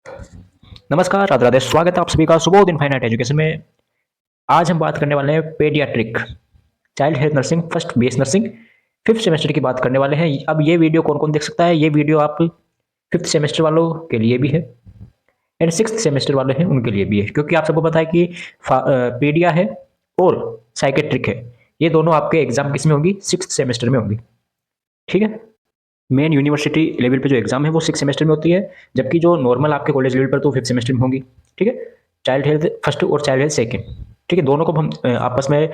नमस्कार, राधे राधे। स्वागत है आप सभी का Subodh in fine art education में। आज हम बात करने वाले हैं paediatric child health nursing first BS nursing fifth semester की बात करने वाले हैं। अब ये वीडियो कौन कौन देख सकता है? ये वीडियो आप फिफ्थ सेमेस्टर वालों के लिए भी है एंड सिक्स्थ सेमेस्टर वाले हैं उनके लिए भी है, क्योंकि आप सबको पता है कि पीडिया है और साइकेट्रिक है। ये दोनों आपके एग्जाम किस में होंगी? सिक्स्थ सेमेस्टर में होंगी। ठीक है। मेन यूनिवर्सिटी लेवल पे जो एग्जाम है वो सिक्स सेमेस्टर में होती है, जबकि जो नॉर्मल आपके कॉलेज लेवल पर तो फिफ्थ सेमेस्टर में होंगी। ठीक है। चाइल्ड हेल्थ फर्स्ट और चाइल्ड हेल्थ सेकेंड। ठीक है, दोनों को हम आपस में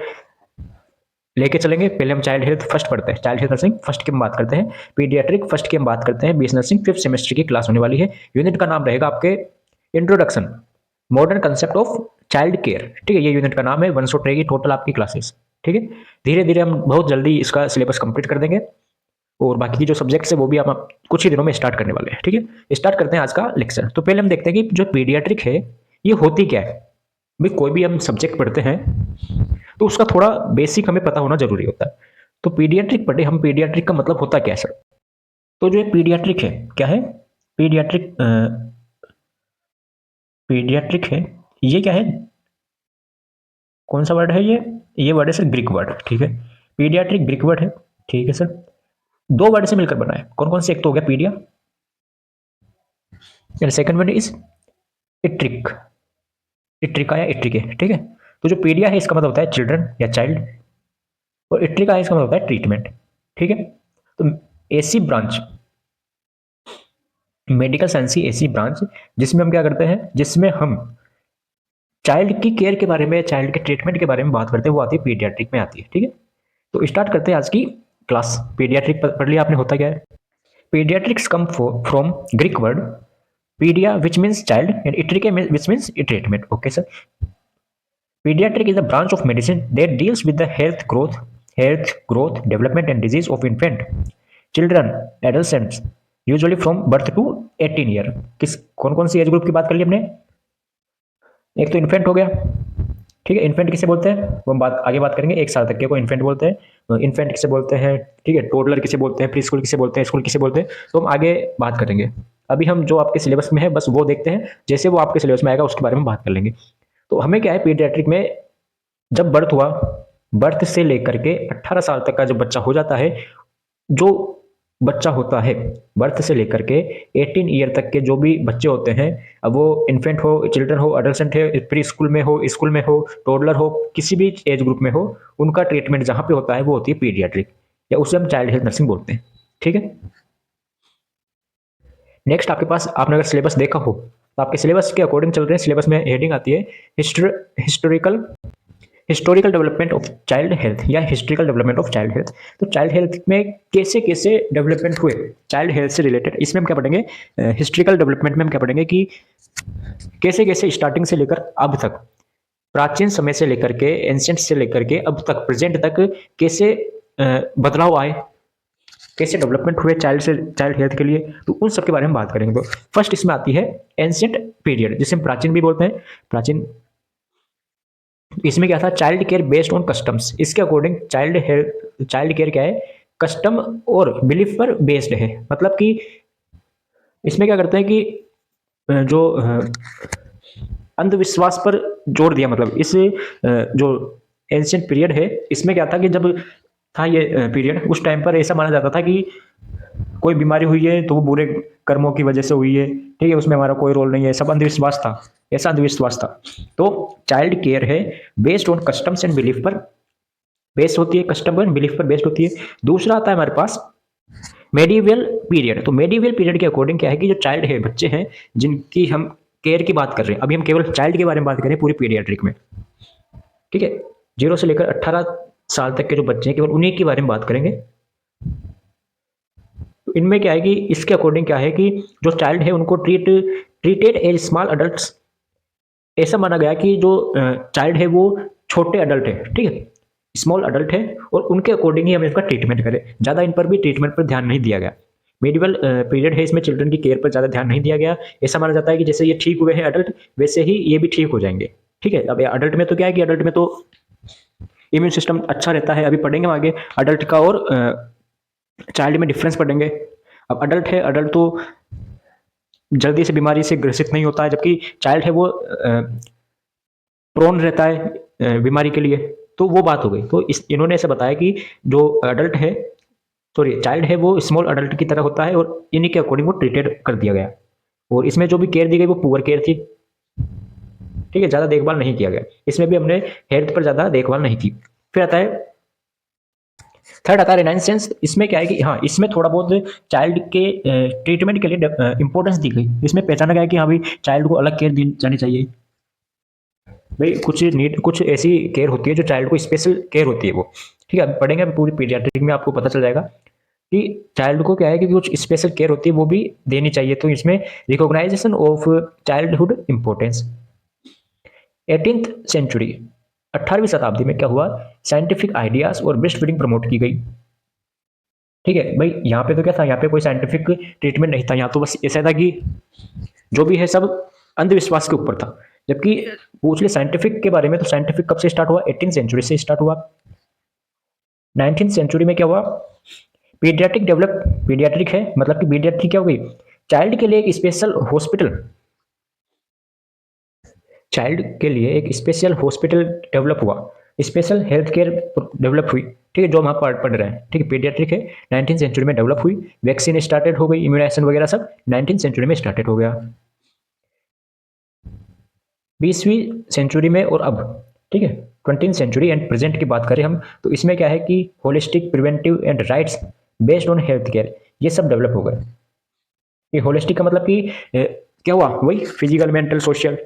लेके चलेंगे। पहले हम चाइल्ड हेल्थ फर्स्ट पढ़ते हैं, चाइल्ड हेल्थ नर्सिंग फर्स्ट की हम बात करते हैं, पीडियाट्रिक फर्स्ट की हम बात करते हैं। बीएस नर्सिंग फिफ्थ सेमेस्टर की क्लास होने वाली है। यूनिट का नाम रहेगा आपके introduction modern concept of child care. ठीक है, ये यूनिट का नाम है। 100 रहेगी टोटल आपकी क्लासेस। ठीक है, धीरे धीरे हम बहुत जल्दी इसका सिलेबस कंप्लीट कर देंगे और बाकी की जो सब्जेक्ट्स है वो भी हम कुछ ही दिनों में स्टार्ट करने वाले हैं। ठीक है, स्टार्ट करते हैं आज का लेक्चर। तो पहले हम देखते हैं कि जो पीडियाट्रिक है ये होती क्या है। भाई कोई भी हम सब्जेक्ट पढ़ते हैं तो उसका थोड़ा बेसिक हमें पता होना जरूरी होता है। तो पीडियाट्रिक पढ़े हम, पीडियाट्रिक का मतलब होता क्या है सर? तो जो पीडियाट्रिक है क्या है? पीडियाट्रिक पीडियाट्रिक है, ये क्या है? कौन सा वर्ड है ये वर्ड है सर ग्रीक वर्ड। ठीक है, पीडियाट्रिक ग्रीक वर्ड है। ठीक है सर, दो वर्ड से मिलकर बना है। कौन कौन से? एक तो हो गया पीडिया एंड सेकंड वर्ड इज इट्रिक, इट्रिका या इट्रिके। ठीक है, तो जो पीडिया है इसका मतलब होता है चिल्ड्रन या चाइल्ड, और इट्रिका है इसका मतलब होता है ट्रीटमेंट। ठीक है, तो ऐसी ब्रांच, मेडिकल साइंस की ऐसी ब्रांच जिसमें हम क्या करते हैं, जिसमें हम चाइल्ड की केयर के बारे में, चाइल्ड के ट्रीटमेंट के बारे में बात करते हैं, वो आती है पीडियाट्रिक में आती है। ठीक है, तो स्टार्ट करते हैं आज की क्लास। पीडियाट्रिक पढ़ लिया आपने, होता क्या है? Paediatrics come from Greek word pedia which means child and itrike which means treatment. Okay sir, pediatric is a branch of medicine that deals with the health growth development and disease of infant children adolescents usually from birth to 18 year. किस कौन कौन सी age group की बात कर ली हमने? एक तो infant हो गया। ठीक है, इन्फेंट किसे बोलते हैं वो हम आगे बात करेंगे। एक साल तक के को इन्फेंट बोलते हैं। इन्फेंट किसे बोलते हैं? ठीक है, टोडलर किसे बोलते हैं? प्री स्कूल किसे बोलते हैं? स्कूल किसे बोलते हैं? तो हम आगे बात करेंगे। अभी हम जो आपके सिलेबस में है बस वो देखते हैं, जैसे वो आपके सिलेबस में आएगा उसके बारे में बात कर लेंगे। तो हमें क्या है, पीडियाट्रिक में जब बर्थ हुआ, बर्थ से लेकर के 18 साल तक का जब बच्चा हो जाता है, जो बच्चा होता है बर्थ से लेकर के 18 ईयर तक के जो भी बच्चे होते हैं, अब वो इन्फेंट हो, चिल्ड्रन हो, अडल्सेंट है, प्री स्कूल में हो, स्कूल में हो, टोडलर हो, किसी भी एज ग्रुप में हो, उनका ट्रीटमेंट जहां पे होता है वो होती है पीडियाट्रिक, या उसे हम चाइल्ड हेल्थ नर्सिंग बोलते हैं। ठीक है, नेक्स्ट आपके पास, आपने अगर सिलेबस देखा हो तो आपके सिलेबस के अकॉर्डिंग चल रहे हैं। सिलेबस में हेडिंग आती है historical historical development of child health या historical development of child health. तो चाइल्ड हेल्थ में कैसे कैसे डेवलपमेंट हुए चाइल्ड हेल्थ से रिलेटेड, इसमें हम क्या पढ़ेंगे? हिस्टोरिकल डेवलपमेंट में हम क्या पढ़ेंगे कि कैसे कैसे स्टार्टिंग से लेकर अब तक, प्राचीन समय से लेकर के, एंशिएंट से लेकर के अब तक, प्रेजेंट तक कैसे बदलाव आए, कैसे डेवलपमेंट हुए चाइल्ड से चाइल्ड हेल्थ के लिए, तो उन सब के बारे में बात करेंगे। तो फर्स्ट इसमें आती है एंशिएंट पीरियड, जिसे हम प्राचीन भी बोलते हैं। प्राचीन, इसमें क्या था? Child care based on customs. इसके अकॉर्डिंग चाइल्ड केयर क्या है? कस्टम और बिलीफ पर बेस्ड है। मतलब कि इसमें क्या करते हैं कि जो अंधविश्वास पर जोर दिया। मतलब इस जो एंशिएंट पीरियड है, इसमें क्या था कि जब था ये पीरियड, उस टाइम पर ऐसा माना जाता था कि कोई बीमारी हुई है तो वो बुरे कर्मों की वजह से हुई है। ठीक है, उसमें हमारा कोई रोल नहीं है, सब अंधविश्वास था, ऐसा अंधविश्वास था। तो चाइल्ड केयर है based on customs and belief पर बेस्ड होती है, कस्टम एंड बिलीफ पर बेस्ड होती है। दूसरा आता है हमारे पास मेडिवल पीरियड। तो मेडिवल पीरियड के अकॉर्डिंग क्या है कि जो चाइल्ड है, बच्चे हैं जिनकी हम केयर की बात कर रहे हैं, अभी हम केवल चाइल्ड के बारे में बात करें पूरी पीडियाट्रिक में। ठीक है, 0 से लेकर 18 साल तक के जो बच्चे हैं केवल उन्हीं के बारे में बात करेंगे। तो इनमें क्या है कि इसके अकॉर्डिंग क्या है कि जो चाइल्ड है उनको ट्रीटेड एज स्मॉल अडल्ट्स। ऐसा माना गया कि जो चाइल्ड है वो छोटे अडल्ट है। ठीक है, स्मॉल अडल्ट है, और उनके अकॉर्डिंग ही हम इसका ट्रीटमेंट करें। ज़्यादा इन पर भी ट्रीटमेंट पर ध्यान नहीं दिया गया। मेडिवल पीरियड है, इसमें चिल्ड्रन की केयर पर ज़्यादा ध्यान नहीं दिया गया। ऐसा माना जाता है कि जैसे ये ठीक हुए हैं अडल्ट, वैसे ही ये भी ठीक हो जाएंगे। ठीक है, अब अडल्ट में तो क्या है कि अडल्ट में तो इम्यून सिस्टम अच्छा रहता है। अभी पढ़ेंगे हम आगे अडल्ट का और चाइल्ड में डिफरेंस पढ़ेंगे। अब अडल्ट है, अडल्ट तो जल्दी से बीमारी से ग्रसित नहीं होता है, जबकि चाइल्ड है वो प्रोन रहता है बीमारी के लिए। तो वो बात हो गई। तो इन्होंने ऐसा बताया कि जो अडल्ट है, सॉरी चाइल्ड है, वो स्मॉल अडल्ट की तरह होता है और इन्हीं के अकॉर्डिंग वो ट्रीटेड कर दिया गया। और इसमें जो भी केयर दी गई वो पुअर केयर थी, ठीक है, ज़्यादा देखभाल नहीं किया गया। इसमें भी हमने हेल्थ पर ज़्यादा देखभाल नहीं की। फिर आता है थर्ड, आता है रेनाइंसेंस। इसमें क्या है कि हाँ, इसमें थोड़ा बहुत चाइल्ड के ट्रीटमेंट के लिए इंपॉर्टेंस दी गई। इसमें पहचाना गया कि हाँ भाई, चाइल्ड को अलग केयर दी जानी चाहिए। भाई कुछ ऐसी केयर होती है जो चाइल्ड को स्पेशल केयर होती है वो, ठीक है। पढ़ेंगे अभी पूरी पीडियाट्रिक में, आपको पता चल जाएगा कि चाइल्ड को क्या है कि कुछ स्पेशल केयर होती है, वो भी देनी चाहिए। तो इसमें recognization of childhood importance. 18th century, 18वीं शताब्दी में क्या हुआ, साइंटिफिक आइडियाज और ब्रेस्ट फीडिंग प्रमोट की गई। ठीक है भाई, यहाँ पे तो क्या था, यहाँ पे कोई साइंटिफिक ट्रीटमेंट नहीं था। यहाँ तो बस ऐसा था कि जो भी है सब अंधविश्वास के ऊपर था। जबकि पूछ ले साइंटिफिक के बारे में, तो साइंटिफिक कब से स्टार्ट हुआ, 18th सेंचुरी से स्टार्ट हुआ। 19th सेंचुरी में क्या हुआ, पीडियाट्रिक है, मतलब कि पीडियाट्रिक क्या हो गई, चाइल्ड के लिए एक स्पेशल हॉस्पिटल, चाइल्ड के लिए एक स्पेशल हॉस्पिटल डेवलप हुआ, स्पेशल हेल्थ केयर डेवलप हुई। ठीक है, जो हम यहाँ पढ़ रहे हैं, ठीक है, पीडियाट्रिक है, 19th सेंचुरी में डेवलप हुई। वैक्सीन स्टार्टेड हो गई, इम्यूनाइजेशन वगैरह सब 19th सेंचुरी में स्टार्टेड हो गया। 20वीं सेंचुरी में और अब, ठीक है, 20th सेंचुरी एंड प्रेजेंट की बात करें हम, तो इसमें क्या है कि holistic, preventive and rights based on health care, ये सब डेवलप हो गए। ये होलिस्टिक का मतलब कि क्या हुआ, वही फिजिकल, मेंटल, सोशल,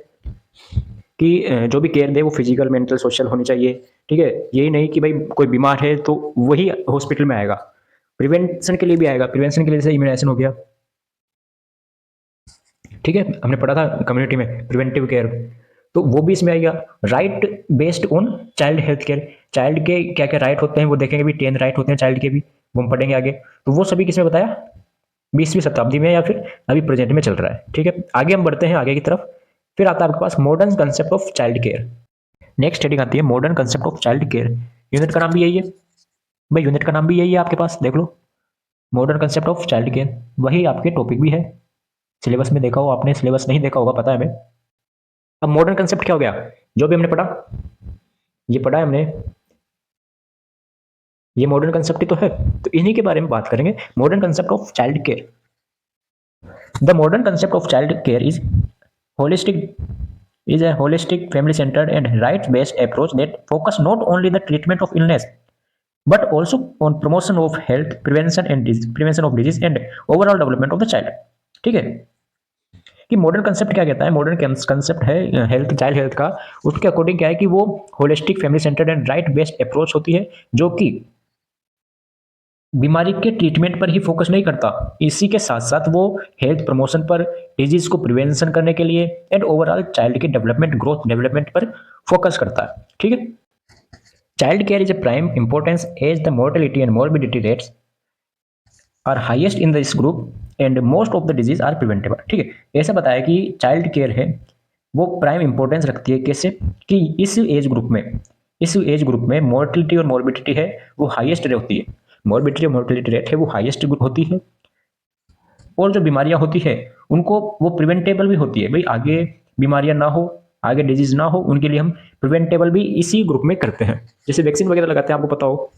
कि जो भी केयर दे वो फिजिकल, मेंटल, सोशल होनी चाहिए। ठीक है, यही नहीं कि भाई कोई बीमार है तो वही हॉस्पिटल में आएगा, प्रिवेंशन के लिए भी आएगा। प्रिवेंशन के लिए जैसे इम्यूनाइजेशन हो गया, ठीक है, हमने पढ़ा था कम्युनिटी में प्रिवेंटिव केयर, तो वो भी इसमें आएगा। Right based on child health care, child के क्या क्या राइट होते हैं वो देखेंगे भी, 10 राइट होते हैं चाइल्ड के भी, वो हम पढ़ेंगे आगे। तो वो सभी किसमें बताया, 20वीं शताब्दी में या फिर अभी प्रेजेंट में चल रहा है। ठीक है, आगे हम बढ़ते हैं आगे की तरफ। फिर आता है आपके पास modern concept of child care. Next heading आती है modern concept of child care. Unit का नाम भी यही है भाई, यूनिट का नाम भी यही है आपके पास, देख लो, modern concept of child care. वही आपके टॉपिक भी है, सिलेबस में देखा हो आपने, सिलेबस नहीं देखा होगा पता है हमें। अब मॉडर्न कंसेप्ट क्या हो गया, जो भी हमने पढ़ा, ये पढ़ा है हमने, ये मॉडर्न कंसेप्ट ही तो है। तो इन्हीं के बारे में बात करेंगे, modern concept of child care. The modern concept of child care holistic is a holistic, family centered and right based approach that focus not only the treatment of illness but also on promotion of health, prevention of disease and overall development of the child। ठीक है, कि modern concept क्या कहता है, modern concept है health, child health का, उसके according क्या है कि वो holistic, family centred and right based approach होती है, जो कि बीमारी के ट्रीटमेंट पर ही फोकस नहीं करता, इसी के साथ साथ वो हेल्थ प्रमोशन पर, डिजीज को प्रिवेंशन करने के लिए एंड ओवरऑल चाइल्ड के डेवलपमेंट, ग्रोथ डेवलपमेंट पर फोकस करता है। ठीक है, child care is a prime importance as the mortality and morbidity rates are highest in this group and most of the disease are preventable. ठीक है, ऐसा बताया कि चाइल्ड केयर है वो प्राइम इंपॉर्टेंस रखती है, कैसे कि इस एज ग्रुप में मोर्टिलिटी और मोर्बिडिटी है वो हाईएस्ट होती है, मोर्बिडिटी और मोर्टिलिटी रेट है वो हाईएस्ट होती है, और जो बीमारियां होती है उनको वो प्रिवेंटेबल भी होती है। भाई आगे बीमारियां ना हो, आगे डिजीज ना हो, उनके लिए हम प्रिवेंटेबल भी इसी ग्रुप में करते हैं। जैसे वैक्सीन वगैरह लगाते हैं, आपको पता हो,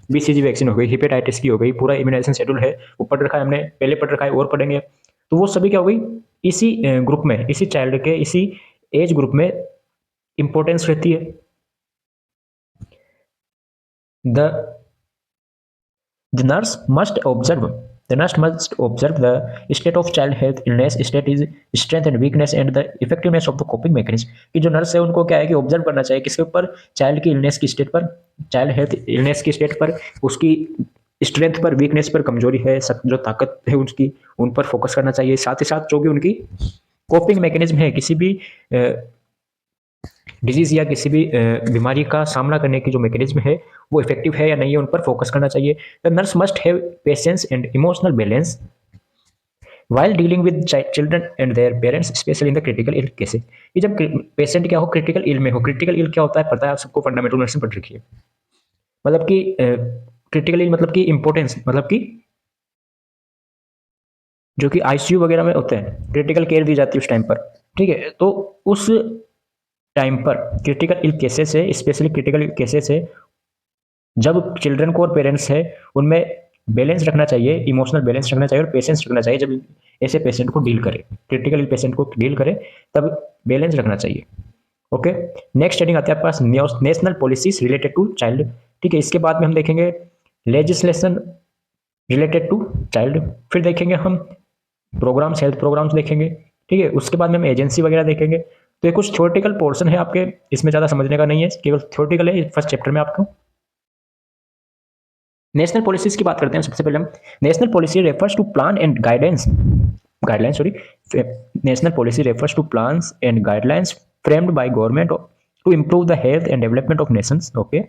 बीसीजी वैक्सीन हो गई, हेपेटाइटिस की हो गई, पूरा इम्यूनाइजेशन शेड्यूल है वो पढ़ रखा है हमने, पहले पढ़ रखा है और पढ़ेंगे। तो वो सभी क्या हो गई, इसी ग्रुप में, इसी चाइल्ड के, इसी एज ग्रुप में इंपॉर्टेंस रहती है। The The nurse must observe. The nurse must observe the state of child health, illness state is strength and weakness and the effectiveness of the coping mechanism। कि जो nurse है उनको क्या है कि ऑब्जर्व करना चाहिए किसके ऊपर, चाइल्ड की इलनेस की स्टेट पर, चाइल्ड हेल्थ इलनेस की स्टेट पर, उसकी स्ट्रेंथ पर, वीकनेस पर, कमजोरी है, जो ताकत है उसकी, उन पर फोकस करना चाहिए। साथ ही साथ जो भी उनकी कोपिंग मैकेनिज्म है, किसी भी डिजीज या किसी भी बीमारी का सामना करने की जो मैकेनिज्म है वो इफेक्टिव है या नहीं है, उन पर फोकस करना चाहिए। The nurse must have patience and emotional balance while dealing with children and their parents, especially in the critical ill cases। ये जब पेशेंट क्या हो, क्रिटिकल इल में हो, क्रिटिकल इल क्या होता है पता है आप सबको, फंडामेंटल मेडिसिन पढ़ रखी है, मतलब कि क्रिटिकल इल मतलब कि इंपॉर्टेंस, मतलब कि जो कि आईसीयू वगैरह में होते हैं, क्रिटिकल केयर दी जाती है उस टाइम पर, ठीक है। तो उस टाइम पर क्रिटिकल इल केसेस है, स्पेशली क्रिटिकल केसेस है, जब चिल्ड्रन को और पेरेंट्स है उनमें बैलेंस रखना चाहिए, इमोशनल बैलेंस रखना चाहिए और पेशेंस रखना चाहिए। जब ऐसे पेशेंट को डील करे, क्रिटिकल पेशेंट को डील करे, तब बैलेंस रखना चाहिए। ओके, नेक्स्ट हेडिंग आती है आपके पास national policies related to child, ठीक है। इसके बाद में हम देखेंगे लेजिस्लेशन रिलेटेड टू चाइल्ड, फिर देखेंगे हम प्रोग्राम्स, हेल्थ प्रोग्राम्स देखेंगे, ठीक है। उसके बाद में हम एजेंसी वगैरह देखेंगे। तो ये कुछ थ्योरेटिकल पोर्शन है आपके, इसमें ज़्यादा समझने का नहीं है, केवल थ्योरेटिकल है फर्स्ट चैप्टर में आपको। नेशनल पॉलिसीज की बात करते हैं सबसे पहले हम। National policy refers to plan and guidelines sorry, national policy refers to plans and guidelines framed by government to improve the health and development of nations. Okay,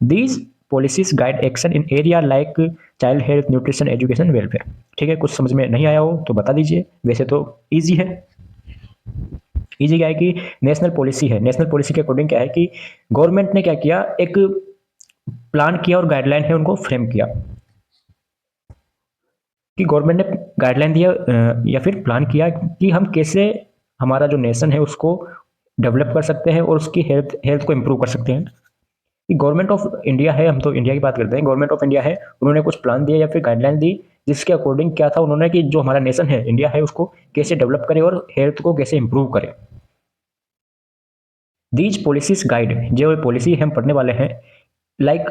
these policies guide action in area like child health, nutrition, education, welfare. ठीक है, कुछ समझ में नहीं आया हो तो बता दीजिए, वैसे तो इजी है। इजी क्या है कि नेशनल पॉलिसी है, नेशनल पॉलिसी के अकॉर्डिंग क्या है कि गवर्नमेंट ने क्या किया, एक प्लान किया और गाइडलाइन है उनको फ्रेम किया, कि गवर्नमेंट ने गाइडलाइन दिया या फिर प्लान किया कि हम कैसे हमारा जो नेशन है उसको डेवलप कर सकते हैं और उसकी हेल्थ को इम्प्रूव कर सकते हैं। कि गवर्नमेंट ऑफ इंडिया है, हम तो इंडिया की बात करते हैं, गवर्नमेंट ऑफ इंडिया है, उन्होंने कुछ प्लान दिया या फिर गाइडलाइन दी, जिसके अकॉर्डिंग क्या था उन्होंने कि जो हमारा नेशन है इंडिया है उसको कैसे डेवलप करे और हेल्थ को कैसे इंप्रूव करे। दीज पॉलिसीज गाइड, जो पॉलिसी हम पढ़ने वाले हैं, like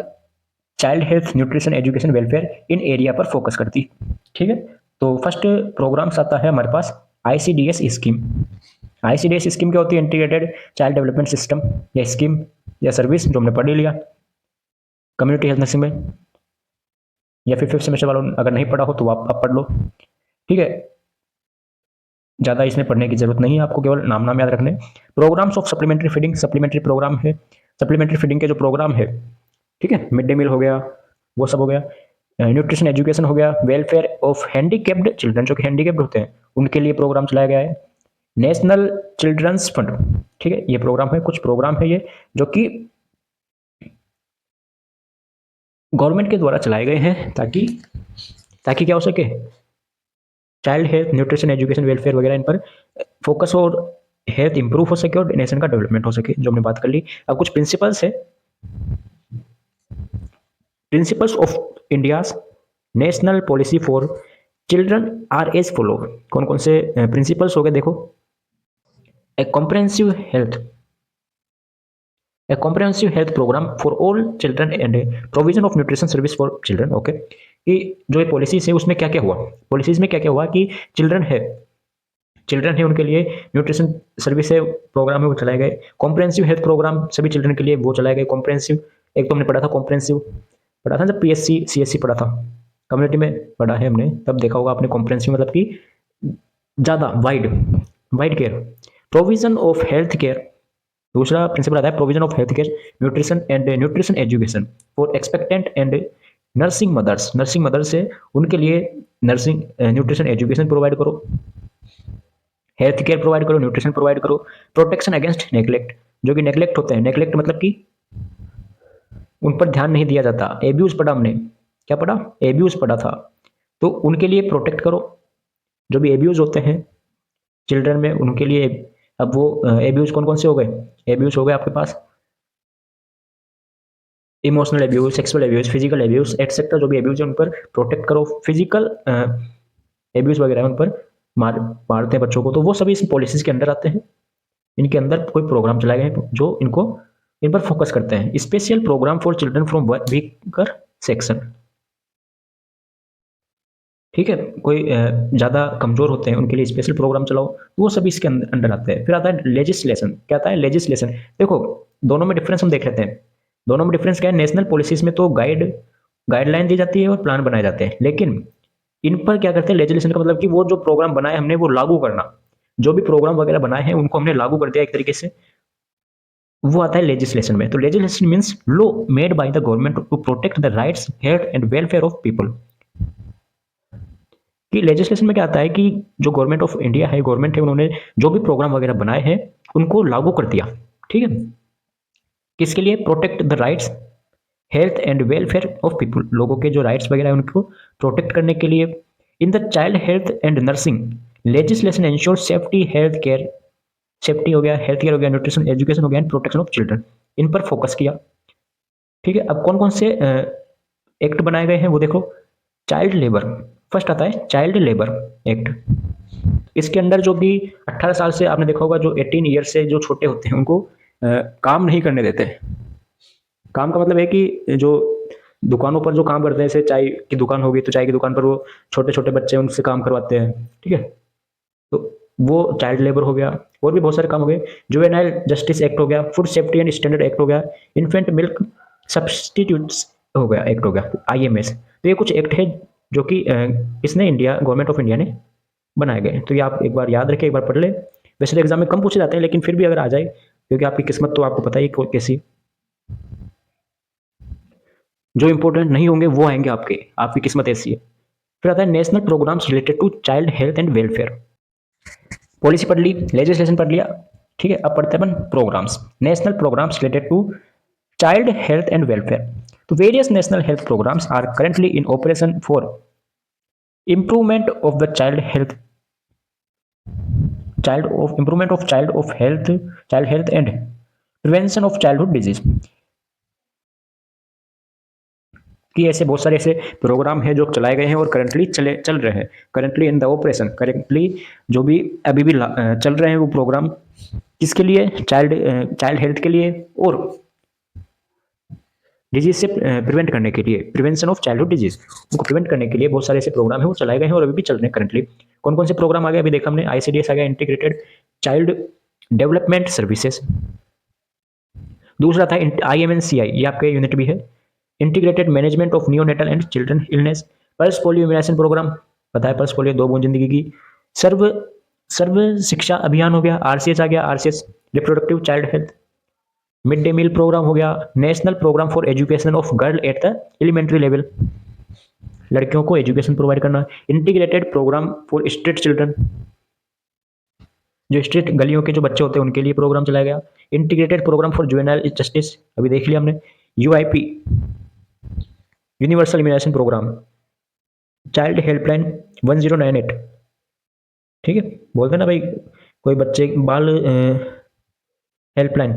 child health, nutrition, education, welfare, इन एरिया पर फोकस करती, ठीक है। तो फर्स्ट प्रोग्राम्स आता है हमारे पास आईसीडीएस स्कीम। आईसीडीएस स्कीम क्या होती है? इंटीग्रेटेड चाइल्ड डेवलपमेंट सिस्टम, या स्कीम या सर्विस, जो हमने पढ़ ही लिया कम्युनिटी हेल्थ नर्सिंग में, या फिर फिफ्थ सेमेस्टर वालों अगर नहीं पढ़ा हो तो आप पढ़ लो, ठीक है। ज़्यादा इसमें पढ़ने की जरूरत नहीं है आपको, केवल नाम नाम याद रखने। Programmes of supplementary feeding, supplementary programme है, सप्लीमेंट्री फीडिंग के जो प्रोग्राम है, ठीक है, मिड डे मील हो गया, वो सब हो गया। न्यूट्रिशन एजुकेशन हो गया, वेलफेयर ऑफ हैंडीकेप्ड चिल्ड्रन, जो कि हैंडीकेप्ड होते हैं उनके लिए प्रोग्राम चलाया गया है। नेशनल चिल्ड्रंस फंड, ठीक है, ये प्रोग्राम है, कुछ प्रोग्राम है ये जो कि गवर्नमेंट के द्वारा चलाए गए हैं, ताकि ताकि क्या हो सके, child health, nutrition, education, welfare वगैरह इन पर फोकस हो और हेल्थ इंप्रूव हो सके और नेशन का डेवलपमेंट हो सके, जो हमने बात कर ली। अब कुछ प्रिंसिपल्स है, principles of India's national policy for children are as follow. कौन कौन से प्रिंसिपल्स हो गए देखो? A comprehensive health, a comprehensive health program for all children and a provision of nutrition service for children. Okay, कि जो ये पॉलिसीज है उसमें क्या क्या हुआ, पॉलिसीज में क्या क्या हुआ कि चिल्ड्रन है उनके लिए न्यूट्रिशन सर्विस है, प्रोग्राम है वो चलाए गए। कॉम्प्रहेंसिव हेल्थ प्रोग्राम सभी चिल्ड्रन के लिए वो चलाए गए कॉम्प्रहेंसिव। एक तो हमने पढ़ा था कॉम्प्रहेंसिव, पढ़ा था जब पीएससी सीएससी पढ़ा था, कम्युनिटी में पढ़ा है हमने, तब देखा होगा आपने कॉम्प्रहेंसिव मतलब कि ज़्यादा wide care, provision of health care. दूसरा प्रिंसिपल आता है provision of health care, nutrition education for expectant and nursing mothers. Nursing mothers है उनके लिए नर्सिंग न्यूट्रिशन एजुकेशन प्रोवाइड करो, हेल्थ केयर प्रोवाइड करो, न्यूट्रिशन प्रोवाइड करो। प्रोटेक्शन अगेंस्ट नेग्लेक्ट, जो कि नेग्लेक्ट होते हैं, नेग्लेक्ट मतलब कि उन पर ध्यान नहीं दिया जाता। एब्यूज पढ़ा हमने, क्या पढ़ा? एब्यूज पढ़ा था, तो उनके लिए प्रोटेक्ट करो, जो भी एब्यूज होते हैं चिल्ड्रन में उनके लिए। अब वो एब्यूज कौन कौन से हो गए? एब्यूज हो गए आपके पास emotional abuse, sexual abuse, physical abuse etcetera, जो भी एब्यूज है उन पर प्रोटेक्ट करो। फिजिकल एब्यूज वगैरह उन पर मारते हैं बच्चों को, तो वो सभी इस पॉलिसीज के अंडर आते हैं। इनके अंदर कोई प्रोग्राम चलाए गए हैं जो इन पर फोकस करते हैं। Special programme for children from weaker section, ठीक है, कोई ज़्यादा कमज़ोर होते हैं उनके लिए स्पेशल प्रोग्राम चलाओ, वो सभी इसके अंदर आते हैं। फिर आता है लेजिस्लेशन। क्या आता है? लेजिस्लेशन। देखो दोनों में डिफरेंस हम देख लेते हैं। दोनों में डिफरेंस क्या है? नेशनल पॉलिसीज में तो गाइडलाइन दी जाती है और प्लान बनाए जाते हैं, लेकिन इन पर क्या करते हैं? लेजिस्लेशन का मतलब कि वो जो प्रोग्राम बनाए हमने वो लागू करना, जो भी प्रोग्राम वगैरह बनाए हैं उनको हमने लागू कर दिया एक तरीके से, वो आता है लेजिस्लेशन में। तो legislation means law made by the government to protect the rights, health and welfare of people. कि लेजिस्लेशन में क्या आता है कि जो गवर्नमेंट ऑफ इंडिया है, गवर्नमेंट है, उन्होंने जो भी प्रोग्राम वगैरह बनाए हैं उनको लागू कर दिया, ठीक है। किसके लिए? Protect the rights, health and welfare of people, लोगों के जो राइट्स वगैरह है उनको प्रोटेक्ट करने के लिए, in the child health and nursing legislation ensure safety health care, safety हो गया, हेल्थ केयर हो गया, न्यूट्रिशन, एजुकेशन हो गया एंड प्रोटेक्शन ऑफ चिल्ड्रन, इन पर फोकस किया। ठीक है, अब कौन कौन से एक्ट बनाए गए हैं वो देखो। चाइल्ड लेबर, फर्स्ट आता है चाइल्ड लेबर एक्ट। इसके अंडर जो भी 18 साल से, आपने देखा होगा, जो 18 ईयर से जो छोटे होते हैं उनको काम नहीं करने देते। काम का मतलब है कि जो दुकानों पर जो काम करते हैं, जैसे चाय की दुकान होगी तो चाय की दुकान पर वो छोटे छोटे बच्चे उनसे काम करवाते हैं। ठीक है, तो वो चाइल्ड लेबर हो गया। और भी बहुत सारे काम हो गए। जुवेनाइल जस्टिस एक्ट हो गया, food safety and standard act हो गया, इन्फेंट मिल्क सब्सटीट्यूट्स हो गया, एक्ट हो गया, आईएमएस। तो ये कुछ एक्ट है जो कि इसने इंडिया, गवर्नमेंट ऑफ इंडिया ने बनाए गए। तो ये आप एक बार याद रखें, एक बार पढ़ ले। वैसे तो एग्जाम में कम पूछे जाते हैं, लेकिन फिर भी अगर आ जाए, क्योंकि आपकी किस्मत तो आपको पता ही कैसी, जो इंपॉर्टेंट नहीं होंगे वो आएंगे आपके, आपकी किस्मत ऐसी है। फिर आता है national programs related to child health and welfare. Policy पढ़ ली, लेजिस्लेशन पढ़ लिया। ठीक है, अब पढ़ते हैं अपन programs. National programs related to child health and welfare. तो various national health programs are currently in operation for improvement of the child health and prevention of childhood disease। कि ऐसे बहुत सारे ऐसे प्रोग्राम हैं जो चलाए गए हैं और करंटली चल रहे हैं, currently in the operation, currently जो भी अभी भी चल रहे हैं वो प्रोग्राम, किसके लिए, चाइल्ड हेल्थ के लिए और डिजीज से प्रिवेंट करने के लिए, प्रिवेंशन ऑफ चाइल्डहुड डिजीज, उनको प्रिवेंट करने के लिए बहुत सारे ऐसे प्रोग्राम है वो चलाए गए हैं और अभी भी चल रहे हैं करंटली। कौन कौन से प्रोग्राम आ गए अभी देखा हमने, आईसीडीएस आ गया, इंटीग्रेटेड चाइल्ड डेवलपमेंट सर्विसेज। दूसरा था IMNCI, ये आपके यूनिट भी है, integrated management of neonatal and children illness. Pulse polio immunization program, पता है पल्स पोलियो, 2 बूंद जिंदगी की। सर्व सर्व शिक्षा अभियान हो गया, RCS आ गया, RCS reproductive child health. Mid day meal program हो गया, national program for education of girl at the elementary level, लड़कियों को एजुकेशन प्रोवाइड करना। Integrated program for street children, जो स्ट्रीट गलियों के जो बच्चे होते हैं उनके लिए प्रोग्राम चलाया गया। Integrated program for juvenile justice, अभी देख लिया हमने। UIP, universal immunization program. Child helpline 1098। ठीक है, बोलते ना भाई, कोई बच्चे बाल हेल्पलाइन,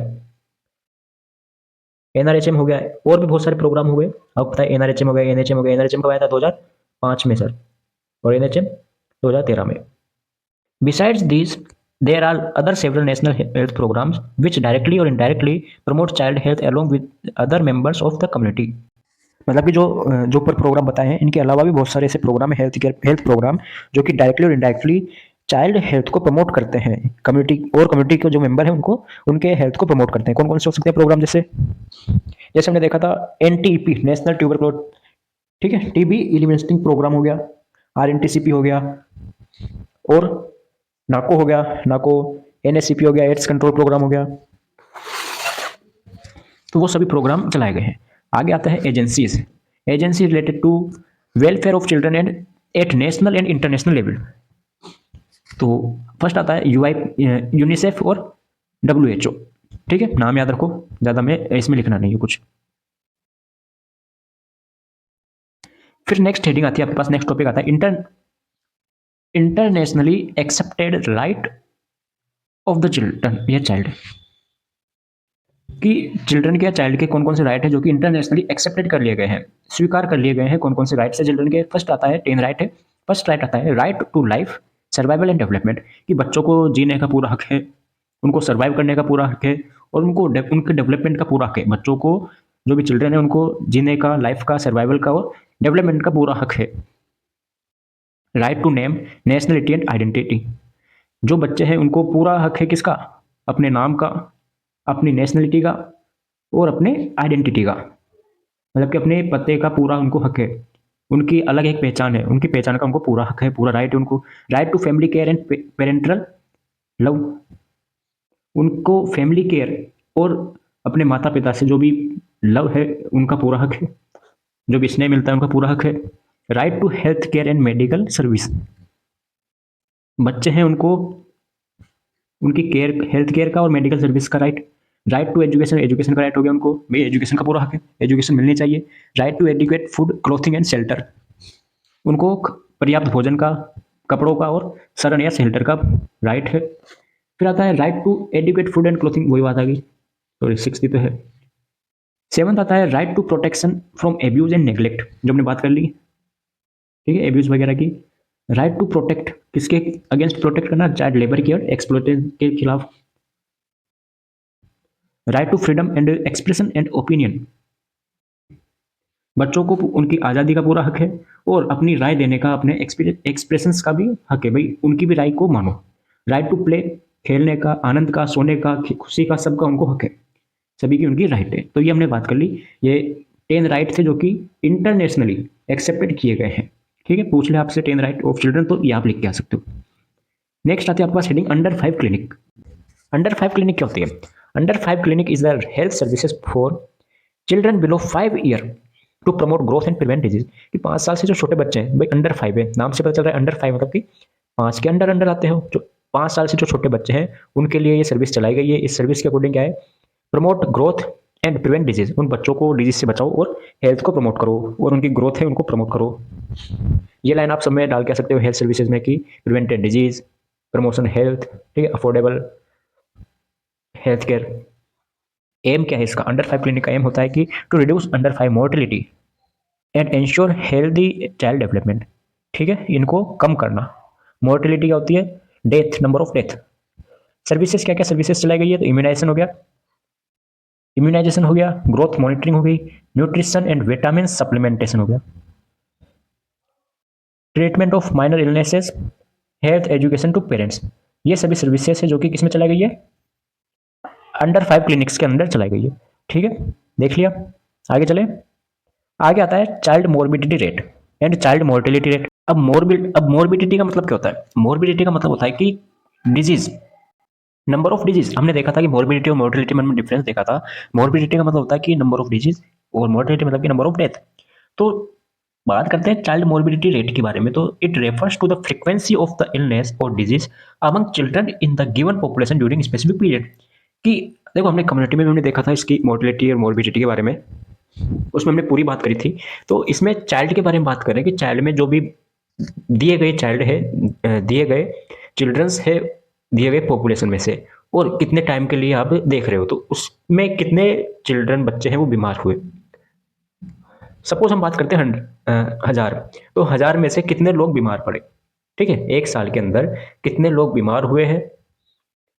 NRHM हो गया। और भी बहुत सारे प्रोग्राम हुए, आपको पता है NRHM हो गया, NHM हो गया। NRHM कब आया था, 2005 में सर, और NHM 2013 में। Besides these, there are other several national health programs which directly or indirectly promote child health along with other members of the community। मतलब कि जो ऊपर प्रोग्राम बताए हैं, इनके अलावा भी बहुत सारे ऐसे प्रोग्राम है, हेल्थ प्रोग्राम, जो कि डायरेक्टली और इनडायरेक्टली चाइल्ड हेल्थ को प्रमोट करते हैं, कम्युनिटी और कम्युनिटी के जो मेंबर हैं उनको, उनके हेल्थ को प्रमोट करते हैं। कौन कौन से हो सकते हैं प्रोग्राम, जैसे हमने देखा था NTP, नेशनल ट्यूबरक्लोज, ठीक है, TB एलिमिनेटिंग प्रोग्राम हो गया, RNTCP हो गया, और नाको हो गया, नाको, NSCP हो गया, एड्स कंट्रोल प्रोग्राम हो गया। तो वो सभी प्रोग्राम चलाए गए हैं। आगे आता है agencies, agency related to welfare of children and at national and international level. तो फर्स्ट आता है यूनिसेफ और WHO। ठीक है, नाम याद रखो, ज्यादा में इसमें लिखना नहीं है कुछ। फिर नेक्स्ट हेडिंग आती है आपके पास, नेक्स्ट टॉपिक आता है internationally accepted right of the children या चाइल्ड, कि चिल्ड्रन के या चाइल्ड के कौन कौन से राइट है जो कि इंटरनेशनली एक्सेप्टेड कर लिए गए हैं, स्वीकार कर लिए गए हैं। कौन कौन से राइट्स है चिल्ड्रन के, फर्स्ट आता है 10 राइट है। फर्स्ट राइट आता है right to life, survival and development, कि बच्चों को जीने का पूरा हक है, उनको सर्वाइव करने का पूरा हक है, और उनको उनके डेवलपमेंट का पूरा हक है। बच्चों को, जो भी चिल्ड्रन है, उनको जीने का, लाइफ का, सर्वाइवल का और डेवलपमेंट का पूरा हक है। Right to name, nationality and identity, जो बच्चे हैं उनको पूरा हक है किसका, अपने नाम का, अपनी नेशनलिटी का और अपने आइडेंटिटी का, मतलब कि अपने पते का पूरा उनको हक है। उनकी अलग एक पहचान है, उनकी पहचान का उनको पूरा हक है, पूरा राइट है उनको। Right to family care and parental love, उनको फैमिली केयर और अपने माता पिता से जो भी लव है उनका पूरा हक है, जो भी स्नेह मिलता है उनका पूरा हक है। Right to health care and medical service, बच्चे हैं उनको उनकी केयर, हेल्थ केयर का और मेडिकल सर्विस का right. Right to education, education का राइट हो गया उनको, भाई एजुकेशन का पूरा हक है, एजुकेशन मिलनी चाहिए। Right to adequate food, clothing and shelter, उनको पर्याप्त भोजन का, कपड़ों का और शरण या शेल्टर का राइट है। फिर आता है right to educate food and clothing, वही बात आ गई, सॉरी 6 तो है। 7 आता है right to protection from abuse and neglect, जो हमने बात कर ली, ठीक है, एब्यूज वगैरह की। राइट टू प्रोटेक्ट, किसके अगेंस्ट प्रोटेक्ट करना, चाइल्ड लेबर की और एक्सप्लॉयटेशन के खिलाफ। Right to freedom and expression and opinion, बच्चों को उनकी आज़ादी का पूरा हक है और अपनी राय देने का, अपने एक्सप्रेशंस का भी हक है, भाई उनकी भी राय को मानो। राइट टू प्ले, खेलने का, आनंद का, सोने का, खुशी का, सबका उनको हक है, सभी की उनकी राइट है। तो ये हमने बात कर ली, ये 10 राइट थे जो कि इंटरनेशनली एक्सेप्टेड किए गए हैं, ठीक है। पूछ ले आपसे 10 राइट ऑफ चिल्ड्रन, तो ये आप लिख के आ सकते हो। नेक्स्ट आती है आपके पास heading under 5 clinic. Under 5 clinic क्या होती है? Under 5 clinic is the health services for children below 5 year to promote growth and prevent disease. कि 5 साल से जो छोटे बच्चे हैं, भाई अंडर 5 है, नाम से पता चल रहा है अंडर 5 मतलब कि 5 के अंडर अंडर आते हो, जो 5 साल से जो छोटे बच्चे हैं उनके लिए ये सर्विस चलाई गई है। इस सर्विस के अकॉर्डिंग क्या है, promote growth and prevent disease, उन बच्चों को डिजीज से बचाओ और हेल्थ को प्रमोट करो, और उनकी ग्रोथ है उनको प्रमोट करो। ये लाइन आप सब में डाल के आ सकते हो हेल्थ सर्विसेज में, कि प्रिवेंटेड डिजीज, प्रमोशन हेल्थ, ठीक है, अफोर्डेबल हेल्थ केयर। एम क्या है इसका? अंडर 5 क्लिनिक का एम होता है कि to reduce under 5 mortality and ensure healthy child development, ठीक है, इनको कम करना। मोर्टिलिटी क्या होती है? Death, number of death. Services क्या क्या सर्विसेज चलाई गई है? तो इम्यूनाइजेशन हो गया, इम्यूनाइजेशन हो गया, ग्रोथ मॉनिटरिंग हो गई, न्यूट्रिशन एंड विटामिन सप्लीमेंटेशन हो गया, treatment of minor illnesses, health education to parents. ये सभी सर्विसेज है जो कि किसमें चलाई गई है? अंडर 5 क्लिनिक्स के अंदर चलाई गई है, ठीक है, देख लिया। आगे चले, आगे आता है child morbidity rate and child mortality rate. अब मोर्बिडिटी का मतलब क्या होता है? मोर्बिडिटी का मतलब होता है कि डिजीज, नंबर ऑफ डिजीज। हमने देखा था कि मोर्बिडिटी और मोर्टिलिटी में डिफरेंस देखा था। मोर्बिडिटी का मतलब होता है कि नंबर ऑफ डिजीज, और मोर्टिलिटी मतलब कि नंबर ऑफ डेथ। तो बात करते हैं चाइल्ड मोर्बिडिटी रेट के बारे में, तो it refers to the frequency of the illness और disease among children in the given population during specific period. कि देखो, हमने कम्युनिटी में भी हमने देखा था इसकी मोर्टिलिटी और मोर्बिडिटी के बारे में, उसमें हमने पूरी बात करी थी। तो इसमें चाइल्ड के बारे में बात करें कि चाइल्ड में जो भी दिए गए चाइल्ड है, दिए गए चिल्ड्रंस है, दिए गए पॉपुलेशन में से, और कितने टाइम के लिए आप देख रहे हो, तो उसमें कितने चिल्ड्रन बच्चे हैं वो बीमार हुए। सपोज हम बात करते हैं 1000, तो 1000 में से कितने लोग बीमार पड़े, ठीक है, एक साल के अंदर कितने लोग बीमार हुए हैं।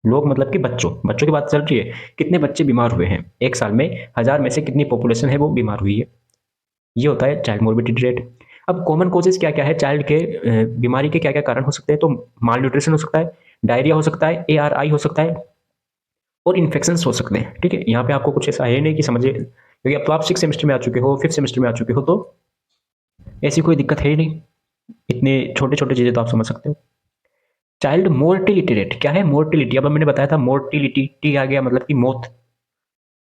लोग मतलब कि बच्चों बच्चों की बात चल रही है, कितने बच्चे बीमार हुए हैं एक साल में, 1000 में से कितनी पॉपुलेशन है वो बीमार हुई है। ये होता है चाइल्ड मोर्बिडिटी रेट। अब कॉमन कोजेस क्या क्या है चाइल्ड के, बीमारी के क्या क्या कारण हो सकते हैं? तो माल न्यूट्रिशन हो सकता है, डायरिया हो सकता है, ARI हो सकता है, और इन्फेक्शंस हो सकते हैं, ठीक है। यहाँ पे आपको कुछ ऐसा है नहीं कि समझे, क्योंकि अब तो आप 6 सेमेस्टर में आ चुके हो, 5th सेमेस्टर में आ चुके हो, तो ऐसी कोई दिक्कत है ही नहीं, इतने छोटे छोटे चीज़ें तो आप समझ सकते हो। चाइल्ड मोर्टिलिटी रेट क्या है? मोर्टिलिटी, अब मैंने बताया था मोर्टिलिटी, टी आ गया मतलब कि मौत,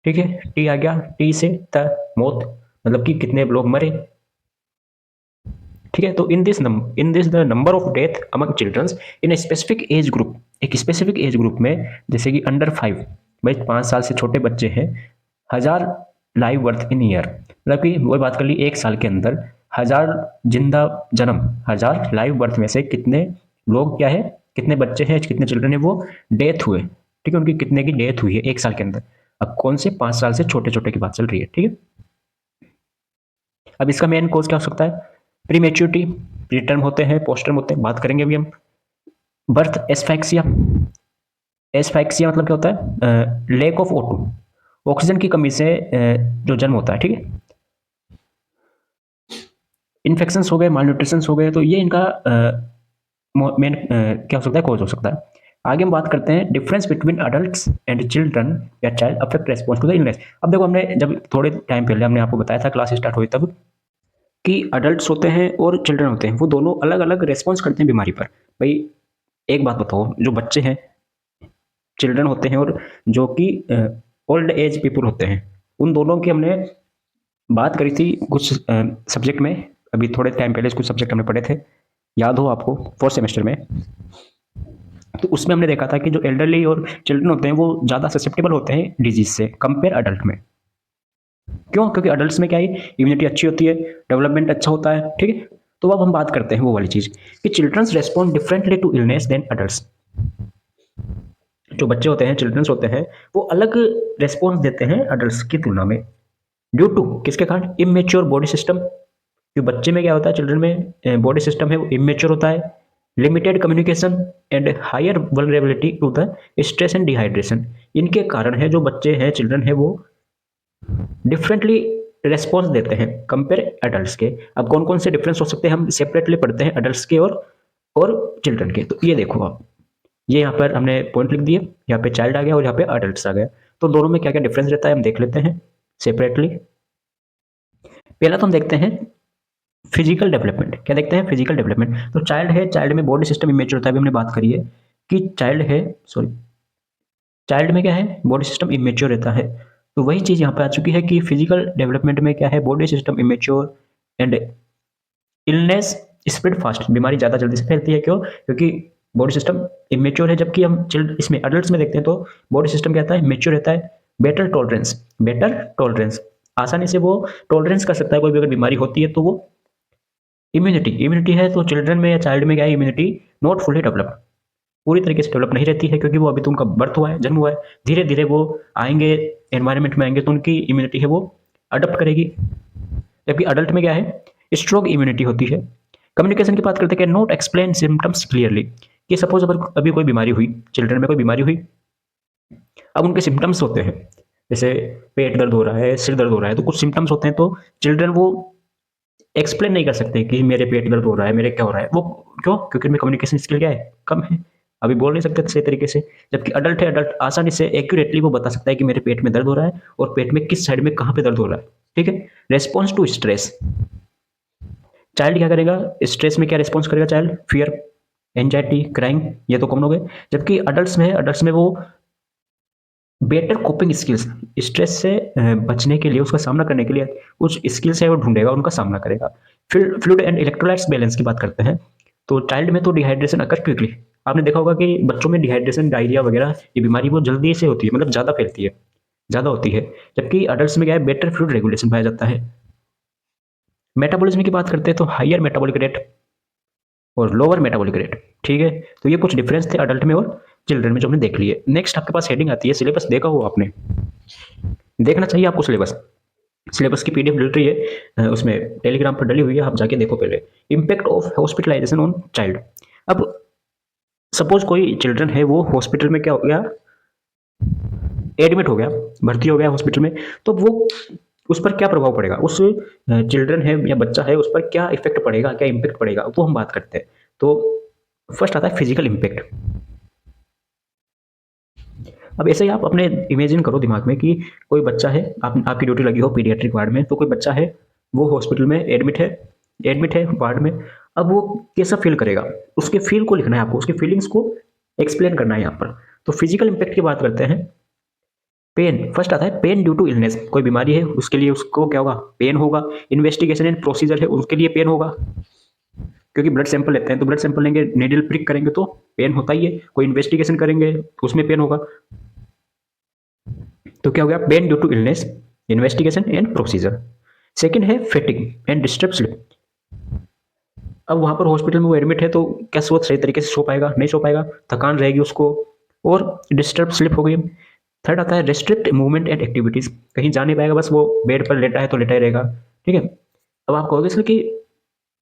ठीक है, टी आ गया, टी से त मौत, मतलब कि कितने लोग मरे, ठीक है। तो in this the number of death among children's in a specific age group, एक स्पेसिफिक एज ग्रुप में, जैसे कि अंडर 5, भाई 5 साल से छोटे बच्चे हैं, 1000 लाइव बर्थ इन ईयर, मतलब कि वही बात कर ली, एक साल के अंदर 1000 जिंदा जन्म, 1000 लाइव बर्थ में से कितने लोग क्या है, कितने बच्चे हैं, कितने चिल्ड्रन है वो डेथ हुए, ठीक है, उनकी कितने की डेथ हुई है एक साल के अंदर। अब कौन से 5 साल से छोटे छोटे की बात चल रही है, ठीक है। अब इसका मेन कोज क्या हो सकता है? प्री मेच्योरिटी, प्री टर्म होते हैं, पोस्ट टर्म होते हैं, बात करेंगे अभी हम। बर्थ एस्फैक्सिया, एस्फैक्सिया मतलब क्या होता है? लैक ऑफ O2, ऑक्सीजन की कमी से जो जन्म होता है, ठीक है। इन्फेक्शंस हो गए, माल न्यूट्रिशंस हो गए, तो ये इनका मेन क्या हो सकता है, कोज हो सकता है। आगे हम बात करते हैं difference between adults and children या child affect response to the illness. अब देखो, हमने जब थोड़े टाइम पहले हमने आपको बताया था, क्लास स्टार्ट हुई तब, कि अडल्ट्स होते हैं और चिल्ड्रन होते हैं, वो दोनों अलग अलग रेस्पॉन्स करते हैं बीमारी पर। भाई एक बात बताओ, जो बच्चे हैं, चिल्ड्रन होते हैं, और जो कि ओल्ड एज पीपल होते हैं, उन दोनों की हमने बात करी थी कुछ सब्जेक्ट में, अभी थोड़े टाइम पहले कुछ सब्जेक्ट हमने पढ़े थे, याद हो आपको, 4th सेमेस्टर में। तो उसमें हमने देखा था कि जो एल्डरली और चिल्ड्रन होते हैं वो ज़्यादा ससेप्टेबल होते हैं डिजीज से कंपेयर अडल्ट में। क्यों? क्योंकि अडल्ट्स में क्या है, इम्यूनिटी अच्छी होती है, डेवलपमेंट अच्छा होता है, ठीक है, तो अब हम बात करते हैं वो वाली चीज़ कि childrens respond differently to illness than adults. जो बच्चे होते हैं, चिल्ड्रंस होते हैं, वो अलग रेस्पॉन्स देते हैं अडल्ट्स की तुलना में। ड्यू टू किसके कारण? Immature body system. कि बच्चे में क्या होता है, चिल्ड्रन में बॉडी सिस्टम है वो इमेच्योर होता है, limited communication and higher vulnerability to the stress and dehydration. इनके कारण है जो बच्चे हैं, चिल्ड्रन है, वो डिफरेंटली रेस्पॉन्स देते हैं कंपेयर एडल्ट्स के। अब कौन कौन से डिफरेंस हो सकते हैं हम सेपरेटली पढ़ते हैं एडल्ट्स के और चिल्ड्रन के। तो ये देखो आप, ये यहाँ पर हमने पॉइंट लिख दिए, यहाँ पे चाइल्ड आ गया और यहाँ पे अडल्ट्स आ गया। तो दोनों में क्या क्या डिफरेंस रहता है हम देख लेते हैं सेपरेटली। पहला तो हम देखते हैं फिजिकल डेवलपमेंट। क्या देखते हैं? Physical development. तो चाइल्ड है, चाइल्ड में बॉडी सिस्टम इमेच्योर होता है, अभी हमने बात करी है कि चाइल्ड है, सॉरी, चाइल्ड में क्या है, बॉडी सिस्टम इमेच्योर रहता है। तो वही चीज़ यहाँ पे आ चुकी है कि फिजिकल डेवलपमेंट में क्या है, body system immature and illness spread fast. बीमारी ज़्यादा जल्दी से फैलती है, क्यों? क्योंकि बॉडी सिस्टम इमेच्योर है। जबकि हम चिल्ड इसमें अडल्ट्स में देखते हैं तो बॉडी सिस्टम क्या होता है, मेच्योर रहता है। बेटर टॉलरेंस, बेटर टॉलरेंस, आसानी से वो टॉलरेंस कर सकता है कोई भी अगर बीमारी होती है तो वो। इम्यूनिटी, इम्यूनिटी है तो चिल्ड्रन में या चाइल्ड में क्या है, इम्यूनिटी नॉट फुली डेवलप, पूरी तरीके से डेवलप नहीं रहती है, क्योंकि वो अभी तो उनका बर्थ हुआ है, जन्म हुआ है। धीरे धीरे वो आएंगे, एनवायरनमेंट में आएंगे तो उनकी इम्यूनिटी है वो अडप्ट करेगी। जबकि अडल्ट में क्या है, स्ट्रॉन्ग इम्यूनिटी होती है। कम्युनिकेशन की बात करते हैं, नोट एक्सप्लेन सिम्टम्स क्लियरली। कि सपोज अगर अभी कोई बीमारी हुई, चिल्ड्रन में कोई बीमारी हुई, अब उनके सिम्टम्स होते हैं, जैसे पेट दर्द हो रहा है, सिर दर्द हो रहा है, तो कुछ सिम्टम्स होते हैं तो चिल्ड्रन वो एक्सप्लेन नहीं कर सकते कि मेरे पेट दर्द हो रहा है, मेरे क्या हो रहा है। वो क्यों? क्योंकि उनमें कम्युनिकेशन स्किल क्या है, कम है, अभी बोल नहीं सकते सही तरीके से। जबकि अडल्ट है, अडल्ट आसानी से एक्यूरेटली वो बता सकता है कि मेरे पेट में दर्द हो रहा है और पेट में किस साइड में कहाँ पे दर्द हो रहा है। ठीक है। रेस्पॉन्स टू स्ट्रेस, चाइल्ड क्या करेगा, स्ट्रेस में क्या रिस्पॉन्स करेगा चाइल्ड, फियर, एंजाइटी, क्राइंग, ये तो कॉमन हो गए। जबकि अडल्ट्स में वो बेटर कोपिंग स्किल्स, स्ट्रेस से बचने के लिए, उसका सामना करने के लिए कुछ स्किल्स है वो ढूंढेगा, उनका सामना करेगा। फ्लूइड एंड इलेक्ट्रोलाइट्स बैलेंस की बात करते हैं तो चाइल्ड में तो डिहाइड्रेशन अकर क्विकली। आपने देखा होगा कि बच्चों में डिहाइड्रेशन, डायरिया वगैरह ये बीमारी वो जल्दी से होती है, मतलब ज़्यादा फैलती है, ज़्यादा होती है। जबकि अडल्ट्स में क्या है, बेटर फ्लूइड रेगुलेशन पाया जाता है। मेटाबॉलिज्म की बात करते हैं तो हायर मेटाबॉलिक रेट और लोअर मेटाबॉलिक रेट। ठीक है। तो ये कुछ डिफरेंस थे अडल्ट में और चिल्ड्रन में जो हमने देख लिए। नेक्स्ट आपके पास हेडिंग आती है सिलेबस। देखा हो आपने, देखना चाहिए आपको सिलेबस। सिलेबस की पीडीएफ डल रही है, उसमें टेलीग्राम पर डली हुई है, आप जाके देखो पहले। Impact of hospitalization on child. अब सपोज कोई चिल्ड्रन है, वो हॉस्पिटल में क्या हो गया, एडमिट हो गया, भर्ती हो गया हॉस्पिटल में, तो वो उस पर क्या प्रभाव पड़ेगा, उस चिल्ड्रन है या बच्चा है उस पर क्या इफेक्ट पड़ेगा, क्या इम्पैक्ट पड़ेगा, वो हम बात करते हैं। तो फर्स्ट आता है फिजिकल इम्पैक्ट। अब ऐसे ही आप अपने इमेजिन करो दिमाग में कि कोई बच्चा है, आपकी ड्यूटी लगी हो पीडियाट्रिक वार्ड में, तो कोई बच्चा है वो हॉस्पिटल में एडमिट है वार्ड में। अब वो कैसा फील करेगा, उसके फील को लिखना है आपको, उसकी फीलिंग्स को एक्सप्लेन करना है यहाँ पर। तो फिजिकल इम्पैक्ट की बात करते हैं। पेन फर्स्ट आता है, पेन ड्यू टू इलनेस, कोई बीमारी है उसके लिए उसको क्या होगा, पेन होगा। इन्वेस्टिगेशन एंड प्रोसीजर है, उसके लिए पेन होगा, क्योंकि ब्लड सैंपल लेते हैं तो ब्लड सैंपल लेंगे, नीडल प्रिक करेंगे तो पेन होता ही है। कोई इन्वेस्टिगेशन करेंगे तो उसमें पेन होगा। तो क्या हो गया, pain due to illness, investigation and procedure. Second है फेटिग एंड डिस्टर्ब स्लीप। अब वहां पर हॉस्पिटल में वो एडमिट है तो क्या वो सही तरीके से सो पाएगा, नहीं सो पाएगा, थकान रहेगी उसको और डिस्टर्ब स्लीप हो गई। थर्ड आता है रेस्ट्रिक्ट मूवमेंट एंड एक्टिविटीज, कहीं जा नहीं पाएगा, बस वो बेड पर लेटा है तो लेटा ही रहेगा। ठीक है। अब आप कहोगे इसलिए कि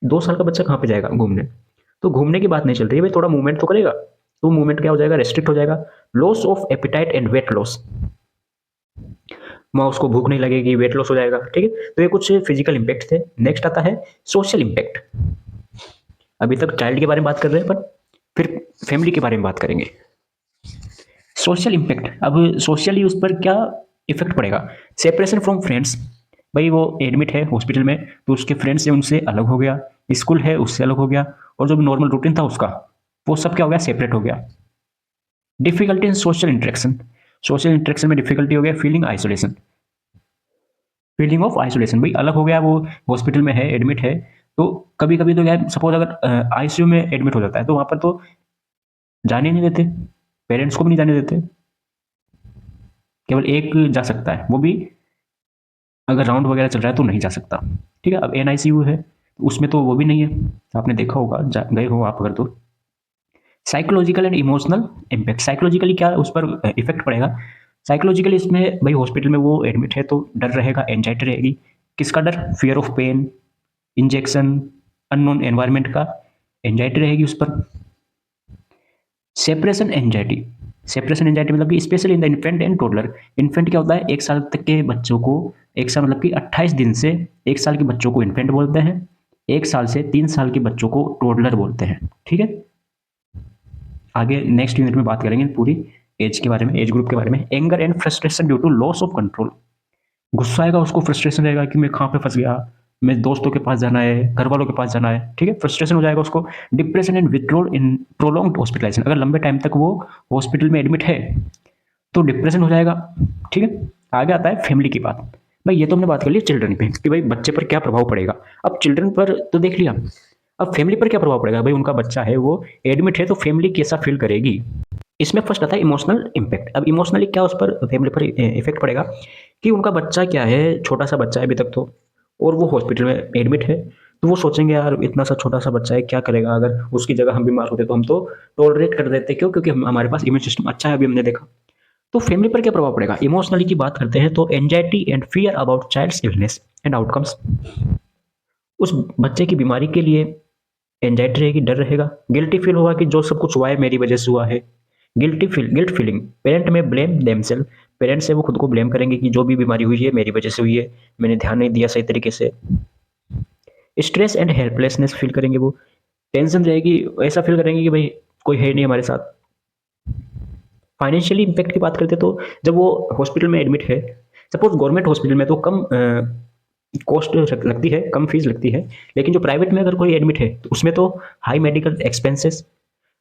2 साल का बच्चा कहाँ पे जाएगा घूमने, तो घूमने की बात नहीं चल रही है भाई, थोड़ा मूवमेंट तो करेगा, तो मूवमेंट क्या हो जाएगा, रेस्ट्रिक्ट हो जाएगा। Loss of appetite and weight loss, माँ उसको भूख नहीं लगेगी, वेट लॉस हो जाएगा। ठीक है। तो ये कुछ फिजिकल इम्पैक्ट थे। नेक्स्ट आता है सोशल इम्पैक्ट। अभी तक चाइल्ड के बारे में बात कर रहे हैं, पर फिर फैमिली के बारे में बात करेंगे। सोशल इम्पैक्ट, अब सोशली उस पर क्या इफेक्ट पड़ेगा। सेपरेशन फ्रॉम फ्रेंड्स, भाई वो एडमिट है हॉस्पिटल में तो उसके फ्रेंड्स से उनसे अलग हो गया, स्कूल है उससे अलग हो गया, और जो भी नॉर्मल रूटीन था उसका, वो सब क्या हो गया, सेपरेट हो गया। Difficulty in social interaction, social interaction में डिफिकल्टी हो गया। Feeling isolation, feeling of isolation, भाई अलग हो गया, वो हॉस्पिटल में है, एडमिट है, तो कभी कभी तो क्या है, सपोज अगर आईसीयू में एडमिट हो जाता है तो वहां पर तो जाने नहीं देते, पेरेंट्स को भी नहीं जाने देते, केवल एक जा सकता है, वो भी अगर राउंड वगैरह चल रहा है तो नहीं जा सकता। ठीक है। अब एनआईसीयू है उसमें तो वो भी नहीं है, आपने देखा होगा, गए हो आप अगर तो। Psychological and emotional impact, psychologically क्या उस पर इफेक्ट पड़ेगा। साइकोलॉजिकली इसमें भाई हॉस्पिटल में वो एडमिट है तो डर रहेगा, एंजाइटी रहेगी। किसका डर? Fear of pain, injection, unknown environment का एंजाइटी रहेगी उस पर। सेपरेशन एंजाइटी, सेपरेशन एंजाइटी मतलब कि specially in the infant and toddler. Infant क्या होता है? 1 साल तक के बच्चों को, 1 साल मतलब कि 28 दिन से 1 साल के बच्चों को इन्फेंट बोलते हैं, 1 साल से 3 साल के बच्चों को टोडलर बोलते हैं। ठीक है, आगे नेक्स्ट यूनिट में बात करेंगे पूरी एज के बारे में, एज ग्रुप के बारे में। Anger and frustration due to loss of control, गुस्सा आएगा उसको, फ्रस्ट्रेशन रहेगा कि मैं कहाँ पे फंस गया, मैं दोस्तों के पास जाना है, घर वालों के पास जाना है। ठीक है, फ्रस्ट्रेशन हो जाएगा उसको। Depression and withdrawal in prolonged hospitalization, अगर लंबे टाइम तक वो हॉस्पिटल में एडमिट है तो डिप्रेशन हो जाएगा। ठीक है, आगे आता है फैमिली की बात। भाई ये तो हमने बात कर ली चिल्ड्रन पे कि भाई बच्चे पर क्या प्रभाव पड़ेगा। अब चिल्ड्रन पर तो देख लिया, अब फैमिली पर क्या प्रभाव पड़ेगा। भाई उनका बच्चा है वो एडमिट है तो फैमिली कैसा फील करेगी। इसमें फर्स्ट आता है इमोशनल इम्पैक्ट। अब इमोशनली क्या उस पर फैमिली पर इफेक्ट पड़ेगा कि उनका बच्चा क्या है, छोटा सा बच्चा है अभी तक तो, और वो हॉस्पिटल में एडमिट है। तो वो सोचेंगे यार इतना सा छोटा सा बच्चा है, क्या करेगा, अगर उसकी जगह हम बीमार होते तो हम तो टॉलरेट कर देते। क्यों? क्योंकि हमारे पास इम्यून सिस्टम अच्छा है, अभी हमने देखा। तो फैमिली पर क्या प्रभाव पड़ेगा इमोशनली की बात करते हैं तो anxiety and fear about child's illness and outcomes, उस बच्चे की बीमारी के लिए एंजाइटी रहेगी, डर रहेगा। गिल्टी फील होगा कि जो सब कुछ हुआ है मेरी वजह से हुआ है। गिल्ट फीलिंग, पेरेंट में ब्लेम देमसेल्फ, पेरेंट से वो खुद को ब्लेम करेंगे कि जो भी बीमारी हुई है मेरी वजह से हुई है, मैंने ध्यान नहीं दिया सही तरीके से। स्ट्रेस एंड हेल्पलेसनेस फील करेंगे वो, टेंशन रहेगी, ऐसा फील करेंगे कि भाई कोई है नहीं हमारे साथ। फाइनेंशियली इम्पैक्ट की बात करते तो जब वो हॉस्पिटल में एडमिट है, सपोज गवर्नमेंट हॉस्पिटल में तो कम कॉस्ट लगती है, कम फीस लगती है, लेकिन जो प्राइवेट में अगर कोई एडमिट है तो उसमें तो high medical expenses,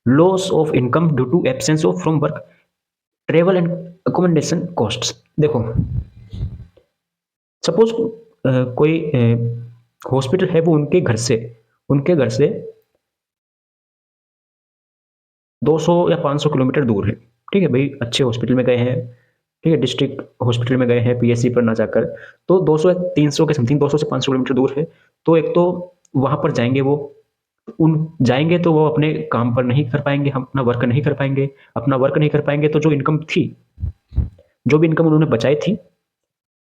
loss of income due to absence of from work, travel and accommodation costs. देखो सपोज कोई हॉस्पिटल है वो उनके घर से 200 या 500 किलोमीटर दूर है। ठीक है भाई, अच्छे हॉस्पिटल में गए हैं, ठीक है, डिस्ट्रिक्ट हॉस्पिटल में गए हैं पीएससी पर ना जाकर, तो 200 या 300 के समथिंग, 200 से 500 किलोमीटर दूर है। तो एक तो वहां पर जाएंगे वो, उन जाएंगे तो वो अपने काम पर नहीं कर पाएंगे, हम अपना वर्क नहीं कर पाएंगे। अपना वर्क नहीं कर पाएंगे तो जो इनकम थी, जो भी इनकम उन्होंने बचाई थी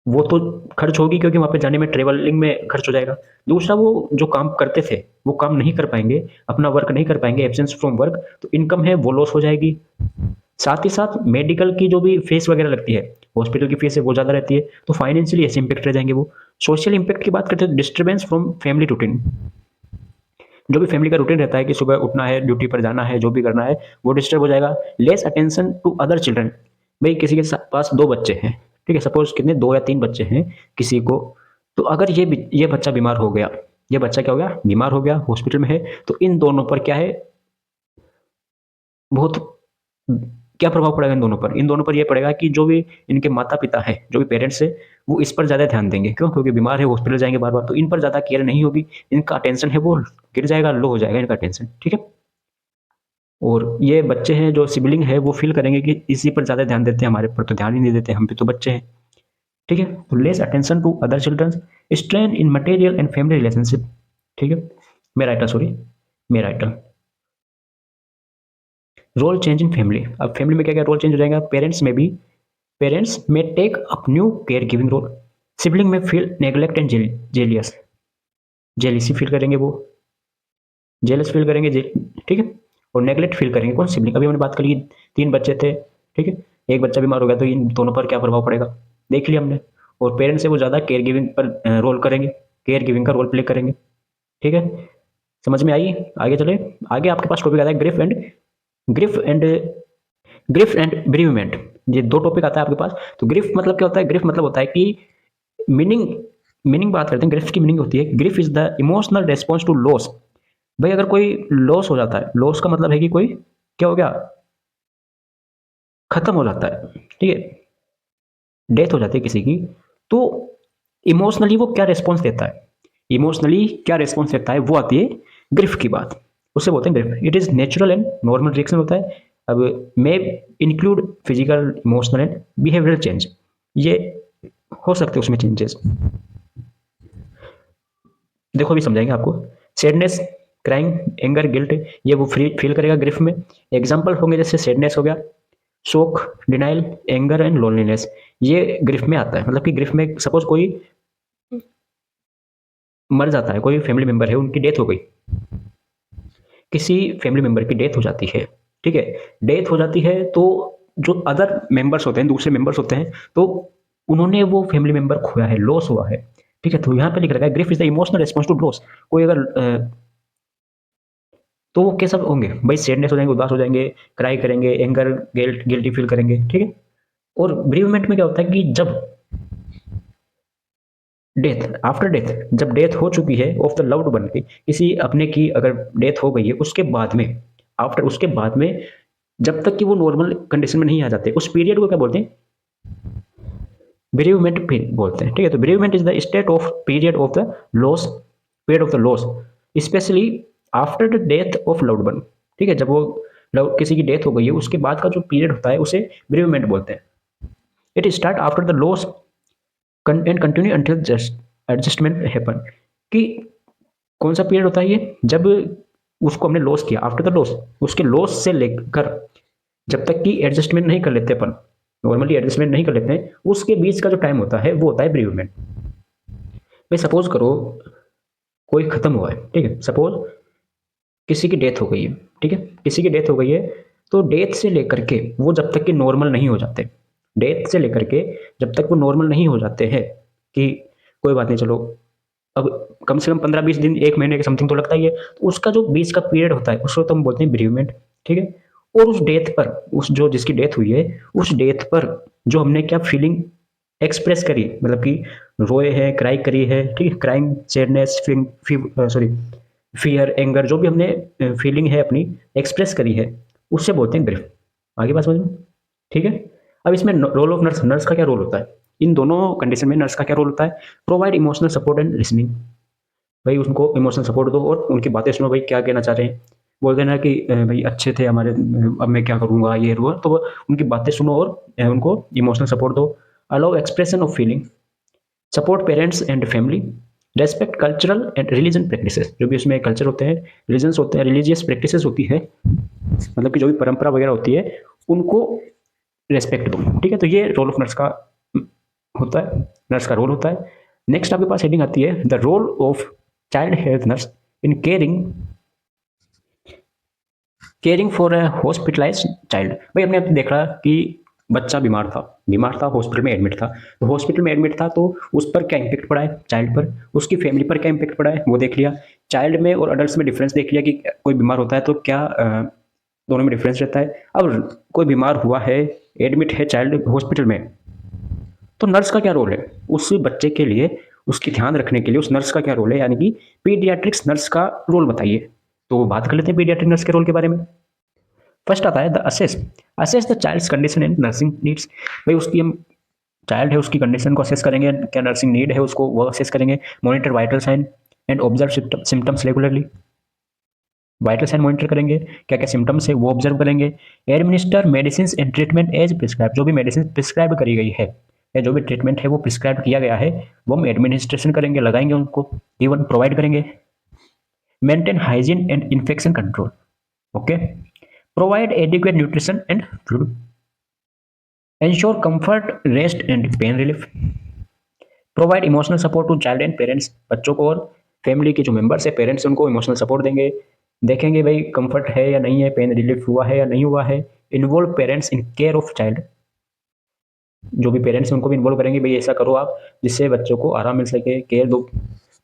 वो तो खर्च होगी, क्योंकि वहां पे जाने में ट्रेवलिंग में खर्च हो जाएगा। दूसरा, वो जो काम करते थे वो काम नहीं कर पाएंगे, अपना वर्क नहीं कर पाएंगे, एब्सेंस फ्रॉम वर्क, तो इनकम है वो लॉस हो जाएगी। साथ ही साथ मेडिकल की जो भी फीस वगैरह लगती है, हॉस्पिटल की फीस है वो ज़्यादा रहती है, तो फाइनेंशियली ऐसे इंपैक्ट रह जाएंगे वो। सोशल इंपैक्ट की बात करते हैं, डिस्टर्बेंस फ्रॉम फैमिली रूटीन, जो भी फैमिली का रूटीन रहता है कि सुबह उठना है, ड्यूटी पर जाना है, जो भी करना है वो डिस्टर्ब हो जाएगा। Less attention to other children, भाई किसी के पास 2 बच्चे हैं, ठीक है, सपोज कितने 2 या 3 बच्चे हैं किसी को, तो अगर ये बच्चा बीमार हो गया, ये बच्चा क्या हो गया, बीमार हो गया, हॉस्पिटल में है, तो इन दोनों पर क्या है, बहुत क्या प्रभाव पड़ेगा इन दोनों पर। इन दोनों पर यह पड़ेगा कि जो भी इनके माता पिता है, जो भी पेरेंट्स है, वो इस पर ज़्यादा ध्यान देंगे। क्यों? क्योंकि बीमार है, हॉस्पिटल जाएंगे बार बार, तो इन पर ज़्यादा केयर नहीं होगी, इनका अटेंशन है वो गिर जाएगा, लो हो जाएगा इनका अटेंशन। ठीक है, और ये बच्चे हैं, जो सिबलिंग है वो फील करेंगे कि इसी पर ज़्यादा ध्यान देते हैं, हमारे पर तो ध्यान ही नहीं देते, हम भी तो बच्चे हैं। ठीक है, तो less attention to other children, strain in material and family relationship. ठीक है, मेरा आइटम, सॉरी, मेरा item. Role change in family, अब फैमिली में क्या क्या रोल चेंज हो जाएगा। पेरेंट्स में take up new care giving role, sibling में feel neglect and jealous, jealousy feel करेंगे वो, जेलस फील करेंगे, ठीक है, और नेग्लेक्ट फील करेंगे कौन, सिबलिंग। अभी हमने बात करी 3 बच्चे थे, ठीक है, एक बच्चा बीमार हो गया, तो इन दोनों पर क्या प्रभाव पड़ेगा देख लिया हमने। और पेरेंट्स से वो ज़्यादा केयर गिविंग पर रोल करेंगे, केयर गिविंग का रोल प्ले करेंगे। ठीक है, समझ में आई? आगे चले, आगे आपके पास टॉपिक आता है grief and grief and bereavement. ये 2 टॉपिक आता है आपके पास। तो ग्रिफ मतलब क्या होता है? ग्रिफ मतलब होता है कि मीनिंग बात करते हैं, ग्रिफ की मीनिंग होती है, grief is the emotional response to loss. भाई अगर कोई लॉस हो जाता है, लॉस का मतलब है कि कोई क्या हो गया, खत्म हो जाता है, ठीक है, डेथ हो जाती है किसी की, तो इमोशनली वो क्या रेस्पॉन्स देता है, इमोशनली क्या रेस्पॉन्स देता है, वो आती है ग्रिफ की बात, उससे बोलते हैं grief. It is natural and normal reaction होता है। अब may include physical, emotional and behavioural change, ये हो सकते हैं उसमें चेंजेस। देखो अभी समझाएंगे आपको। सैडनेस, क्राइंग, एंगर, गिल्ट, ये वो फील करेगा ग्रिफ में। एग्जाम्पल होंगे जैसे सैडनेस हो गया, शोक, डिनाइल, एंगर एंड लोनलीनेस, ये ग्रिफ में आता है। मतलब कि ग्रिफ में सपोज कोई मर जाता है, कोई फैमिली मेंबर है, उनकी डेथ हो गई, किसी फैमिली मेंबर की डेथ हो जाती है, ठीक है। डेथ हो जाती है तो जो अदर मेंबर्स होते हैं, दूसरे मेंबर्स होते हैं, तो उन्होंने वो फैमिली मेंबर खोया है, लॉस हुआ है, ठीक है। तो यहाँ पे लिख रखा है grief is the emotional response to loss. कोई अगर तो वो कैसा होंगे भाई, सैडनेस हो जाएंगे, उदास हो जाएंगे, क्राई करेंगे, एंगर, गिल्टी फील करेंगे, ठीक है। और बेरीवमेंट में क्या होता है कि जब डेथ, आफ्टर डेथ, जब डेथ हो चुकी है ऑफ द लव्ड वन की, किसी अपने की अगर डेथ हो गई है, उसके बाद में, आफ्टर, उसके बाद में, जब तक कि वो नॉर्मल कंडीशन में नहीं आ जाते, उस पीरियड को क्या बोलते हैं, बेरीवमेंट बोलते हैं, ठीक है। तो bereavement is the state of period of the loss, period of the loss, specially after the death of loved one, ठीक है। जब वो किसी की डेथ हो गई है, उसके बाद का जो पीरियड होता है उसे बेरीवमेंट बोलते हैं। It start after the loss and continue until just adjustment happen. कि कौन सा पीरियड होता है ये, जब उसको हमने लॉस किया, आफ्टर द लॉस, उसके लॉस से लेकर जब तक कि एडजस्टमेंट नहीं कर लेते अपन, नॉर्मली एडजस्टमेंट नहीं कर लेते हैं, उसके बीच का जो टाइम होता है वो होता है बेरीवमेंट। भाई सपोज करो कोई खत्म हुआ है, ठीक है, सपोज किसी की डेथ हो गई है, ठीक है, किसी की डेथ हो गई है, तो डेथ से लेकर के वो जब तक कि नॉर्मल नहीं हो जाते, डेथ से लेकर के जब तक वो नॉर्मल नहीं हो जाते हैं, कि कोई बात नहीं चलो, अब कम से कम 15-20 दिन, 1 महीने के समथिंग तो लगता ही है, तो उसका जो बीच का पीरियड होता है उसको तो हम बोलते हैं बेरीवमेंट, ठीक है। और उस डेथ पर, उस जो जिसकी डेथ हुई है, उस डेथ पर जो हमने क्या फीलिंग एक्सप्रेस करी, मतलब कि रोए हैं, क्राई करी है, ठीक है, crying, sadness, sorry, fear, anger, जो भी हमने फीलिंग है अपनी एक्सप्रेस करी है, उससे बोलते हैं ग्रिफ। आगे बात समझ में, ठीक है। अब इसमें रोल ऑफ नर्स, नर्स का क्या रोल होता है, इन दोनों कंडीशन में नर्स का क्या रोल होता है, provide emotional support and listening. भाई उनको इमोशनल सपोर्ट दो और उनकी बातें सुनो, भाई क्या कहना चाह रहे हैं। बोलते हैं ना कि भाई अच्छे थे हमारे, अब मैं क्या करूँगा, ये वो, तो उनकी बातें सुनो और उनको इमोशनल सपोर्ट दो। Allow expression of feeling, support parents and family, respect cultural and religion practices, जो भी उसमें कल्चर होते हैं, रिलीजन्स होते हैं, रिलीजियस प्रैक्टिसेस होती है, मतलब कि जो भी परंपरा वगैरह होती है, उनको रेस्पेक्ट दो, ठीक है। तो ये रोल ऑफ नर्स का होता है, नर्स का रोल होता है। नेक्स्ट आपके पास हेडिंग आती है the role of child health nurse in caring, caring for a hospitalized child. भाई हमने अभी देखा कि बच्चा बीमार था, हॉस्पिटल में एडमिट था, तो हॉस्पिटल में एडमिट था तो उस पर क्या इम्पैक्ट पड़ा है, चाइल्ड पर, उसकी फैमिली पर क्या इम्पैक्ट पड़ा है वो देख लिया, चाइल्ड में और अडल्ट में डिफरेंस देख लिया कि कोई बीमार होता है तो क्या दोनों में डिफरेंस रहता है। अब कोई बीमार हुआ है, एडमिट है चाइल्ड हॉस्पिटल में, तो नर्स का क्या रोल है उस बच्चे के लिए, उसकी ध्यान रखने के लिए उस नर्स का क्या रोल है, यानी कि पीडियाट्रिक्स नर्स का रोल बताइए। तो बात कर लेते हैं पीडियाट्रिक नर्स के रोल के बारे में। फर्स्ट आता है the assess, assess the child's condition and nursing needs. भाई उसकी हम, चाइल्ड है उसकी कंडीशन को असेस करेंगे, क्या नर्सिंग नीड है उसको वो असेस करेंगे, monitor vital sign and observe symptoms regularly, vital sign monitor करेंगे, क्या क्या सिम्टम्स है वो ऑब्जर्व करेंगे। Administer medicine and treatment as prescribe, जो भी मेडिसिन प्रिस्क्राइब करी गई है या जो भी ट्रीटमेंट है वो प्रिस्क्राइब किया गया है, वो हम एडमिनिस्ट्रेशन करेंगे, लगाएंगे उनको, इवन प्रोवाइड करेंगे। Maintain hygiene and infection control, okay, provide adequate nutrition and food, ensure comfort, rest and pain relief, provide emotional support to child and parents, बच्चों को और फैमिली के जो मेंबर्स है, पेरेंट्स उनको इमोशनल सपोर्ट देंगे, देखेंगे भाई कंफर्ट है या नहीं है, पेन रिलीफ हुआ है या नहीं हुआ है। Involve parents in care of child, जो भी पेरेंट्स हैं उनको भी इन्वॉल्व करेंगे, भाई ऐसा करो आप जिससे बच्चों को आराम मिल सके, केयर दो।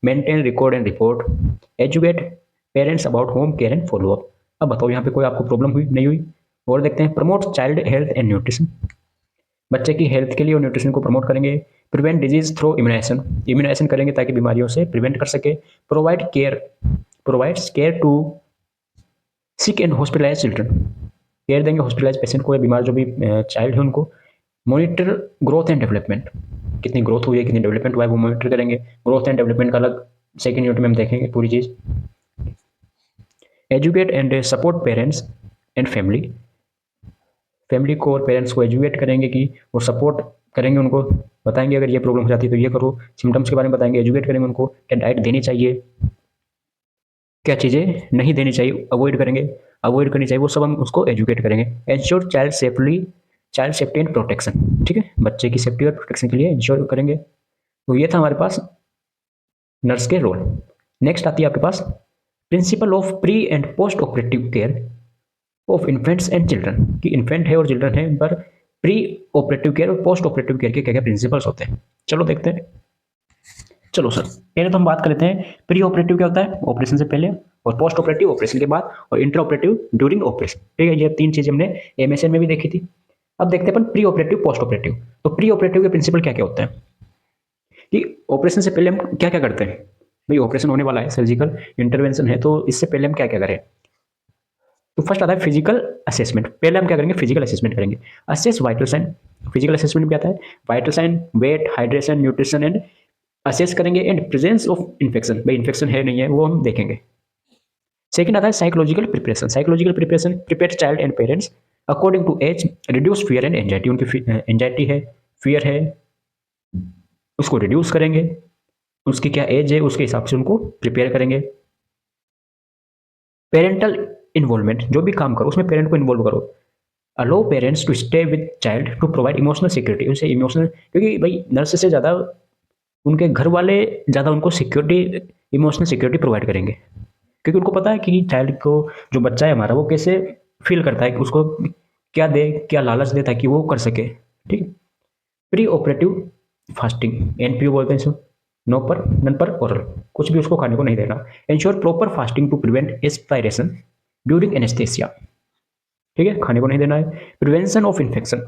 Maintain record and report, educate parents about home care and follow up. अब बताओ यहाँ पे कोई आपको प्रॉब्लम हुई नहीं हुई। और देखते हैं promote child health and nutrition, बच्चे की हेल्थ के लिए और न्यूट्रिशन को प्रमोट करेंगे। Prevent disease through immunization, immunization करेंगे ताकि बीमारियों से प्रिवेंट कर सके। Provide care, provides care to sick and hospitalize children, care देंगे हॉस्पिटलाइज पेशेंट को या बीमार जो भी चाइल्ड है उनको। मॉनिटर ग्रोथ एंड डेवलपमेंट, कितनी ग्रोथ हुई है, कितनी डेवलपमेंट हुआ है वो मॉनिटर करेंगे। ग्रोथ एंड डेवलपमेंट का अलग सेकेंड यूनिट में हम देखेंगे पूरी चीज़। Educate and support parents and family, family को और पेरेंट्स को एजुकेट करेंगे कि वो सपोर्ट करेंगे, उनको बताएंगे अगर ये प्रॉब्लम हो जाती है तो ये करो, सिम्टम्स के बारे में बताएंगे, एजुकेट करेंगे उनको, क्या डाइट देनी चाहिए, क्या चीज़ें नहीं देनी चाहिए, अवॉइड करेंगे, अवॉइड करनी चाहिए, वो सब हम उसको एजुकेट करेंगे। Ensure child safety and protection, ठीक है, बच्चे की सेफ्टी और प्रोटेक्शन के लिए इंश्योर करेंगे। तो ये था हमारे पास नर्स के रोल। नेक्स्ट आती है आपके पास principle of pre and post operative care of infants and children, कि इन्फेंट है और चिल्ड्रन है, इन पर प्री ऑपरेटिव केयर और पोस्ट ऑपरेटिव केयर के क्या क्या प्रिंसिपल्स होते हैं। चलो देखते हैं। चलो सर, पहले तो हम बात कर लेते हैं प्री ऑपरेटिव क्या होता है, ऑपरेशन से पहले, और पोस्ट ऑपरेटिव ऑपरेशन के बाद, और इंटर ऑपरेटिव ड्यूरिंग ऑपरेशन, ठीक है। ये तीन चीजें हमने एमएसएन में भी देखी थी। अब देखते हैं अपन प्री ऑपरेटिव पोस्ट ऑपरेटिव। तो प्री ऑपरेटिव के प्रिंसिपल क्या क्या होते हैं कि ऑपरेशन से पहले हम क्या क्या करते हैं। भाई ऑपरेशन होने वाला है, सर्जिकल इंटरवेंशन है, तो इससे पहले हम क्या क्या करें। तो फर्स्ट आता है फिजिकल असेसमेंट। पहले हम क्या करेंगे, फिजिकल असेसमेंट करेंगे। Assess vital sign, physical assessment क्या आता है, vital sign, weight, hydration, nutrition and assess करेंगे, एंड प्रेजेंस ऑफ इन्फेक्शन, भाई इन्फेक्शन है नहीं है वो हम देखेंगे। सेकंड आता है psychological preparation. Psychological preparation prepare child and parents according to age, reduce fear and anxiety, उनकी एंजाइटी है, फियर है, उसको रिड्यूस करेंगे, उसकी क्या एज है उसके हिसाब से उनको प्रिपेयर करेंगे। पेरेंटल इन्वॉल्वमेंट, जो भी काम करो उसमें पेरेंट को इन्वॉल्व करो। Allow parents to stay with child to provide emotional security, उनसे इमोशनल, क्योंकि भाई नर्स से ज़्यादा उनके घर वाले ज़्यादा उनको सिक्योरिटी, इमोशनल सिक्योरिटी प्रोवाइड करेंगे, क्योंकि उनको पता है कि चाइल्ड को, जो बच्चा है हमारा, वो कैसे फील करता है, कि उसको क्या दे, क्या लालच दे ताकि वो कर सके, ठीक है। प्री ऑपरेटिव फास्टिंग, एनपीओ बोलते हैं इसको, नो पर नन पर ओरल, कुछ भी उसको खाने को नहीं देना। Ensure proper fasting to prevent aspiration during anaesthesia, ठीक है, खाने को नहीं देना है। प्रिवेंशन ऑफ इन्फेक्शन,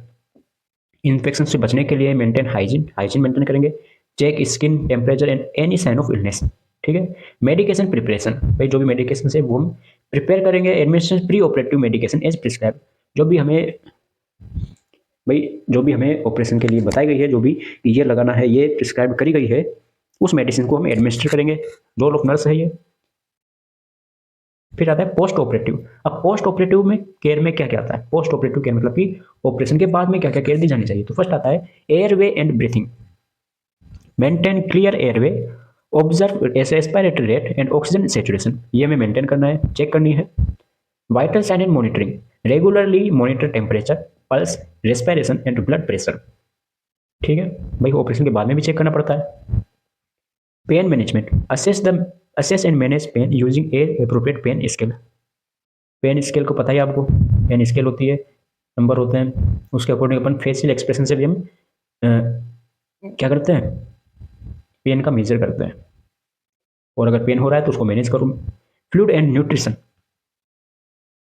इन्फेक्शन से बचने के लिए मेंटेन हाइजीन, हाइजीन मेंटेन करेंगे। Check skin temperature and any sign of illness, ठीक है। मेडिकेशन प्रिपरेशन, भाई जो भी मेडिकेशन है वो हम प्रिपेयर करेंगे। Administration pre operative medication as prescribe, जो भी हमें, भाई जो भी हमें ऑपरेशन के लिए बताई गई है, जो भी ये लगाना है, ये प्रिस्क्राइब करी गई है, उस मेडिसिन को हम एडमिनिस्टर करेंगे। रोल ऑफ नर्स है ये। फिर आता है पोस्ट ऑपरेटिव। अब पोस्ट ऑपरेटिव में केयर में क्या क्या आता है, पोस्ट ऑपरेटिव केयर मतलब कि ऑपरेशन के बाद में क्या क्या केयर दी जानी चाहिए। तो फर्स्ट आता है airway and breathing, maintain clear airway, observe respiratory rate and oxygen saturation, ये हमें मेंटेन करना है, चेक करनी है। Vital sign and monitoring, regularly monitor temperature, pulse, respiration and blood pressure, ठीक है। भाई ऑपरेशन के बाद में भी चेक करना पड़ता है। Pain management, assess and manage pain using age appropriate pain scale. Pain scale को पता ही आपको, पेन स्केल होती है, नंबर होते हैं, उसके अकॉर्डिंग अपन फेशियल एक्सप्रेशन से भी हम क्या करते हैं, पेन का मेजर करते हैं, और अगर पेन हो रहा है तो उसको मैनेज करो। Fluid and nutrition,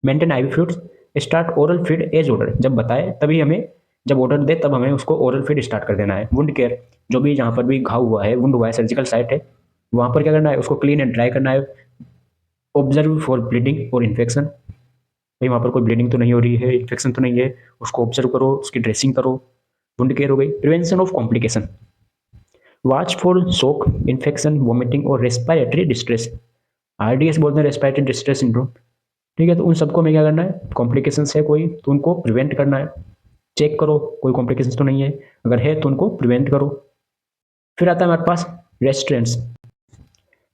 maintain IV fluids, start oral feed as order, जब बताए तभी हमें, जब ऑर्डर दे तब हमें उसको ओरल फीड स्टार्ट कर देना है। वुंड केयर, जो भी जहाँ पर भी घाव हुआ है, वुंड हुआ है, सर्जिकल साइट है, वहाँ पर क्या करना है, उसको क्लीन एंड ड्राई करना है। ऑब्जर्व फॉर ब्लीडिंग और इन्फेक्शन, भाई वहाँ पर कोई ब्लीडिंग तो नहीं हो रही है, इन्फेक्शन तो नहीं है, उसको ऑब्जर्व करो, उसकी ड्रेसिंग करो। वुंड केयर हो गई। Prevention of complication, watch for shock, infection, vomiting और रेस्पिरेटरी डिस्ट्रेस, आरडीएस बोलते हैं, रेस्पिरेटरी डिस्ट्रेस सिंड्रोम, ठीक है। तो उन सबको हमें क्या करना है, कॉम्प्लिकेशंस है कोई तो उनको प्रिवेंट करना है, चेक करो कोई कॉम्प्लिकेशंस तो नहीं है, अगर है तो उनको प्रिवेंट करो। फिर आता है हमारे पास रेस्ट्रेंट्स।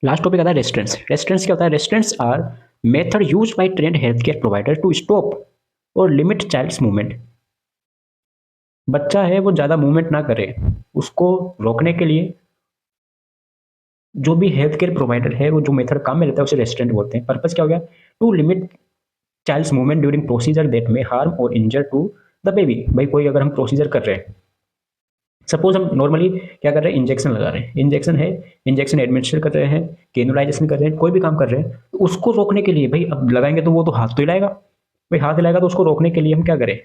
लास्ट टॉपिक आता है रेस्ट्रेंट्स। रेस्ट्रेंट्स क्या होता है, restraints are method use by trained health care provider to stop और लिमिट चाइल्ड्स मूवमेंट। बच्चा है वो ज़्यादा मूवमेंट ना करे, उसको रोकने के लिए जो भी हेल्थ केयर प्रोवाइडर है वो जो मेथड काम में लेता है उसे रेस्ट्रेंट बोलते हैं। पर्पज क्या हो गया, to limit child's movement during procedure that may harm और इंजर टू द बेबी। भाई कोई अगर हम प्रोसीजर कर रहे हैं, सपोज हम नॉर्मली क्या कर रहे हैं, इंजेक्शन लगा रहे हैं, इंजेक्शन है, इंजेक्शन एडमिनिस्टर कर रहे हैं, कैनुलाइजेशन कर रहे हैं, कोई भी काम कर रहे हैं, तो उसको रोकने के लिए, भाई अब लगाएंगे तो वो तो हाथ तो हिलाएगा, भाई हाथ हिलाएगा तो उसको रोकने के लिए हम क्या करें,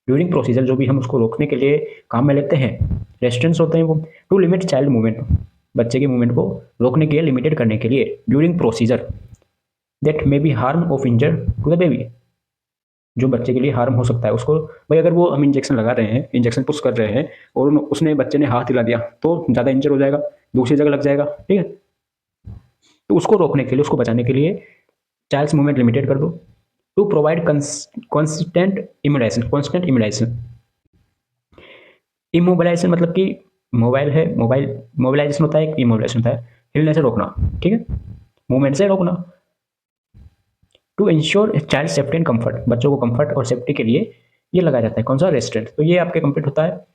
ड्यूरिंग प्रोसीजर जो भी हम उसको रोकने के लिए काम में लेते हैं, रेस्ट्रेंट्स होते हैं वो। टू लिमिट चाइल्ड मूवमेंट, बच्चे के मूवमेंट को रोकने के लिए, लिमिटेड करने के लिए, during procedure that may be harm of injury to the baby, जो बच्चे के लिए हार्म हो सकता है उसको। भाई अगर वो हम इंजेक्शन लगा रहे हैं, इंजेक्शन पुश कर रहे हैं, और उसने बच्चे ने हाथ हिला दिया तो ज़्यादा इंजर हो जाएगा, दूसरी जगह लग जाएगा, ठीक है। तो उसको रोकने के लिए, उसको बचाने के लिए चाइल्ड्स मूवमेंट लिमिटेड कर दो। To provide constant immunization. Immobilization मतलब कि मोबाइलाइजेशन होता है, इमोबिलाइजेशन होता है हिलने से रोकना, ठीक है, मूवमेंट से रोकना। To ensure child safety and comfort, बच्चों को कंफर्ट और सेफ्टी के लिए ये लगाया जाता है कौन सा, रेस्टोरेंट। तो ये आपके कंप्लीट होता है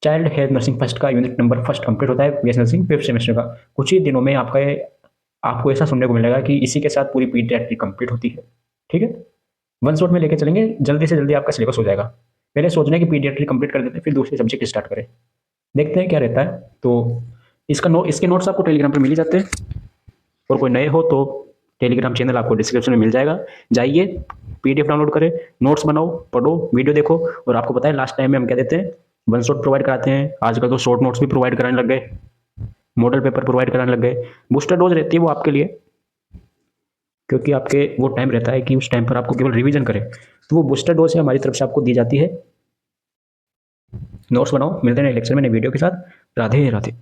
चाइल्ड हेल्थ नर्सिंग फर्स्ट का यूनिट नंबर फर्स्ट कंप्लीट होता है, बीएस नर्सिंग 5th सेमेस्टर का। कुछ ही दिनों में आपको ऐसा सुनने को मिलेगा कि इसी के साथ पूरी पीडियाट्रिक कंप्लीट होती है, ठीक है। वन शॉट में लेके चलेंगे, जल्दी से जल्दी आपका सिलेबस हो जाएगा। पहले सोचना है कि पीडियाट्रिक कंप्लीट कर देते हैं, फिर दूसरे सब्जेक्ट स्टार्ट करें, देखते हैं क्या रहता है। तो इसके नोट्स आपको टेलीग्राम पर मिल ही जाते हैं, और कोई नए हो तो टेलीग्राम चैनल आपको डिस्क्रिप्शन में मिल जाएगा, जाइए पीडीएफ डाउनलोड करें, नोट्स बनाओ, पढ़ो, वीडियो देखो। और आपको पता है लास्ट टाइम में हम क्या देते हैं, वन शॉट प्रोवाइड कराते हैं, आजकल तो शॉर्ट नोट्स भी प्रोवाइड कराने लग गए, मॉडल पेपर प्रोवाइड कराने लग गए। बूस्टर डोज रहती है वो आपके लिए, क्योंकि आपके वो टाइम रहता है कि उस टाइम पर आपको केवल रिवीजन करें, तो वो बूस्टर डोज हमारी तरफ से आपको दी जाती है। नोट्स बनाओ, मिलते हैं नेक्स्ट लेक्चर में नई वीडियो के साथ। राधे राधे।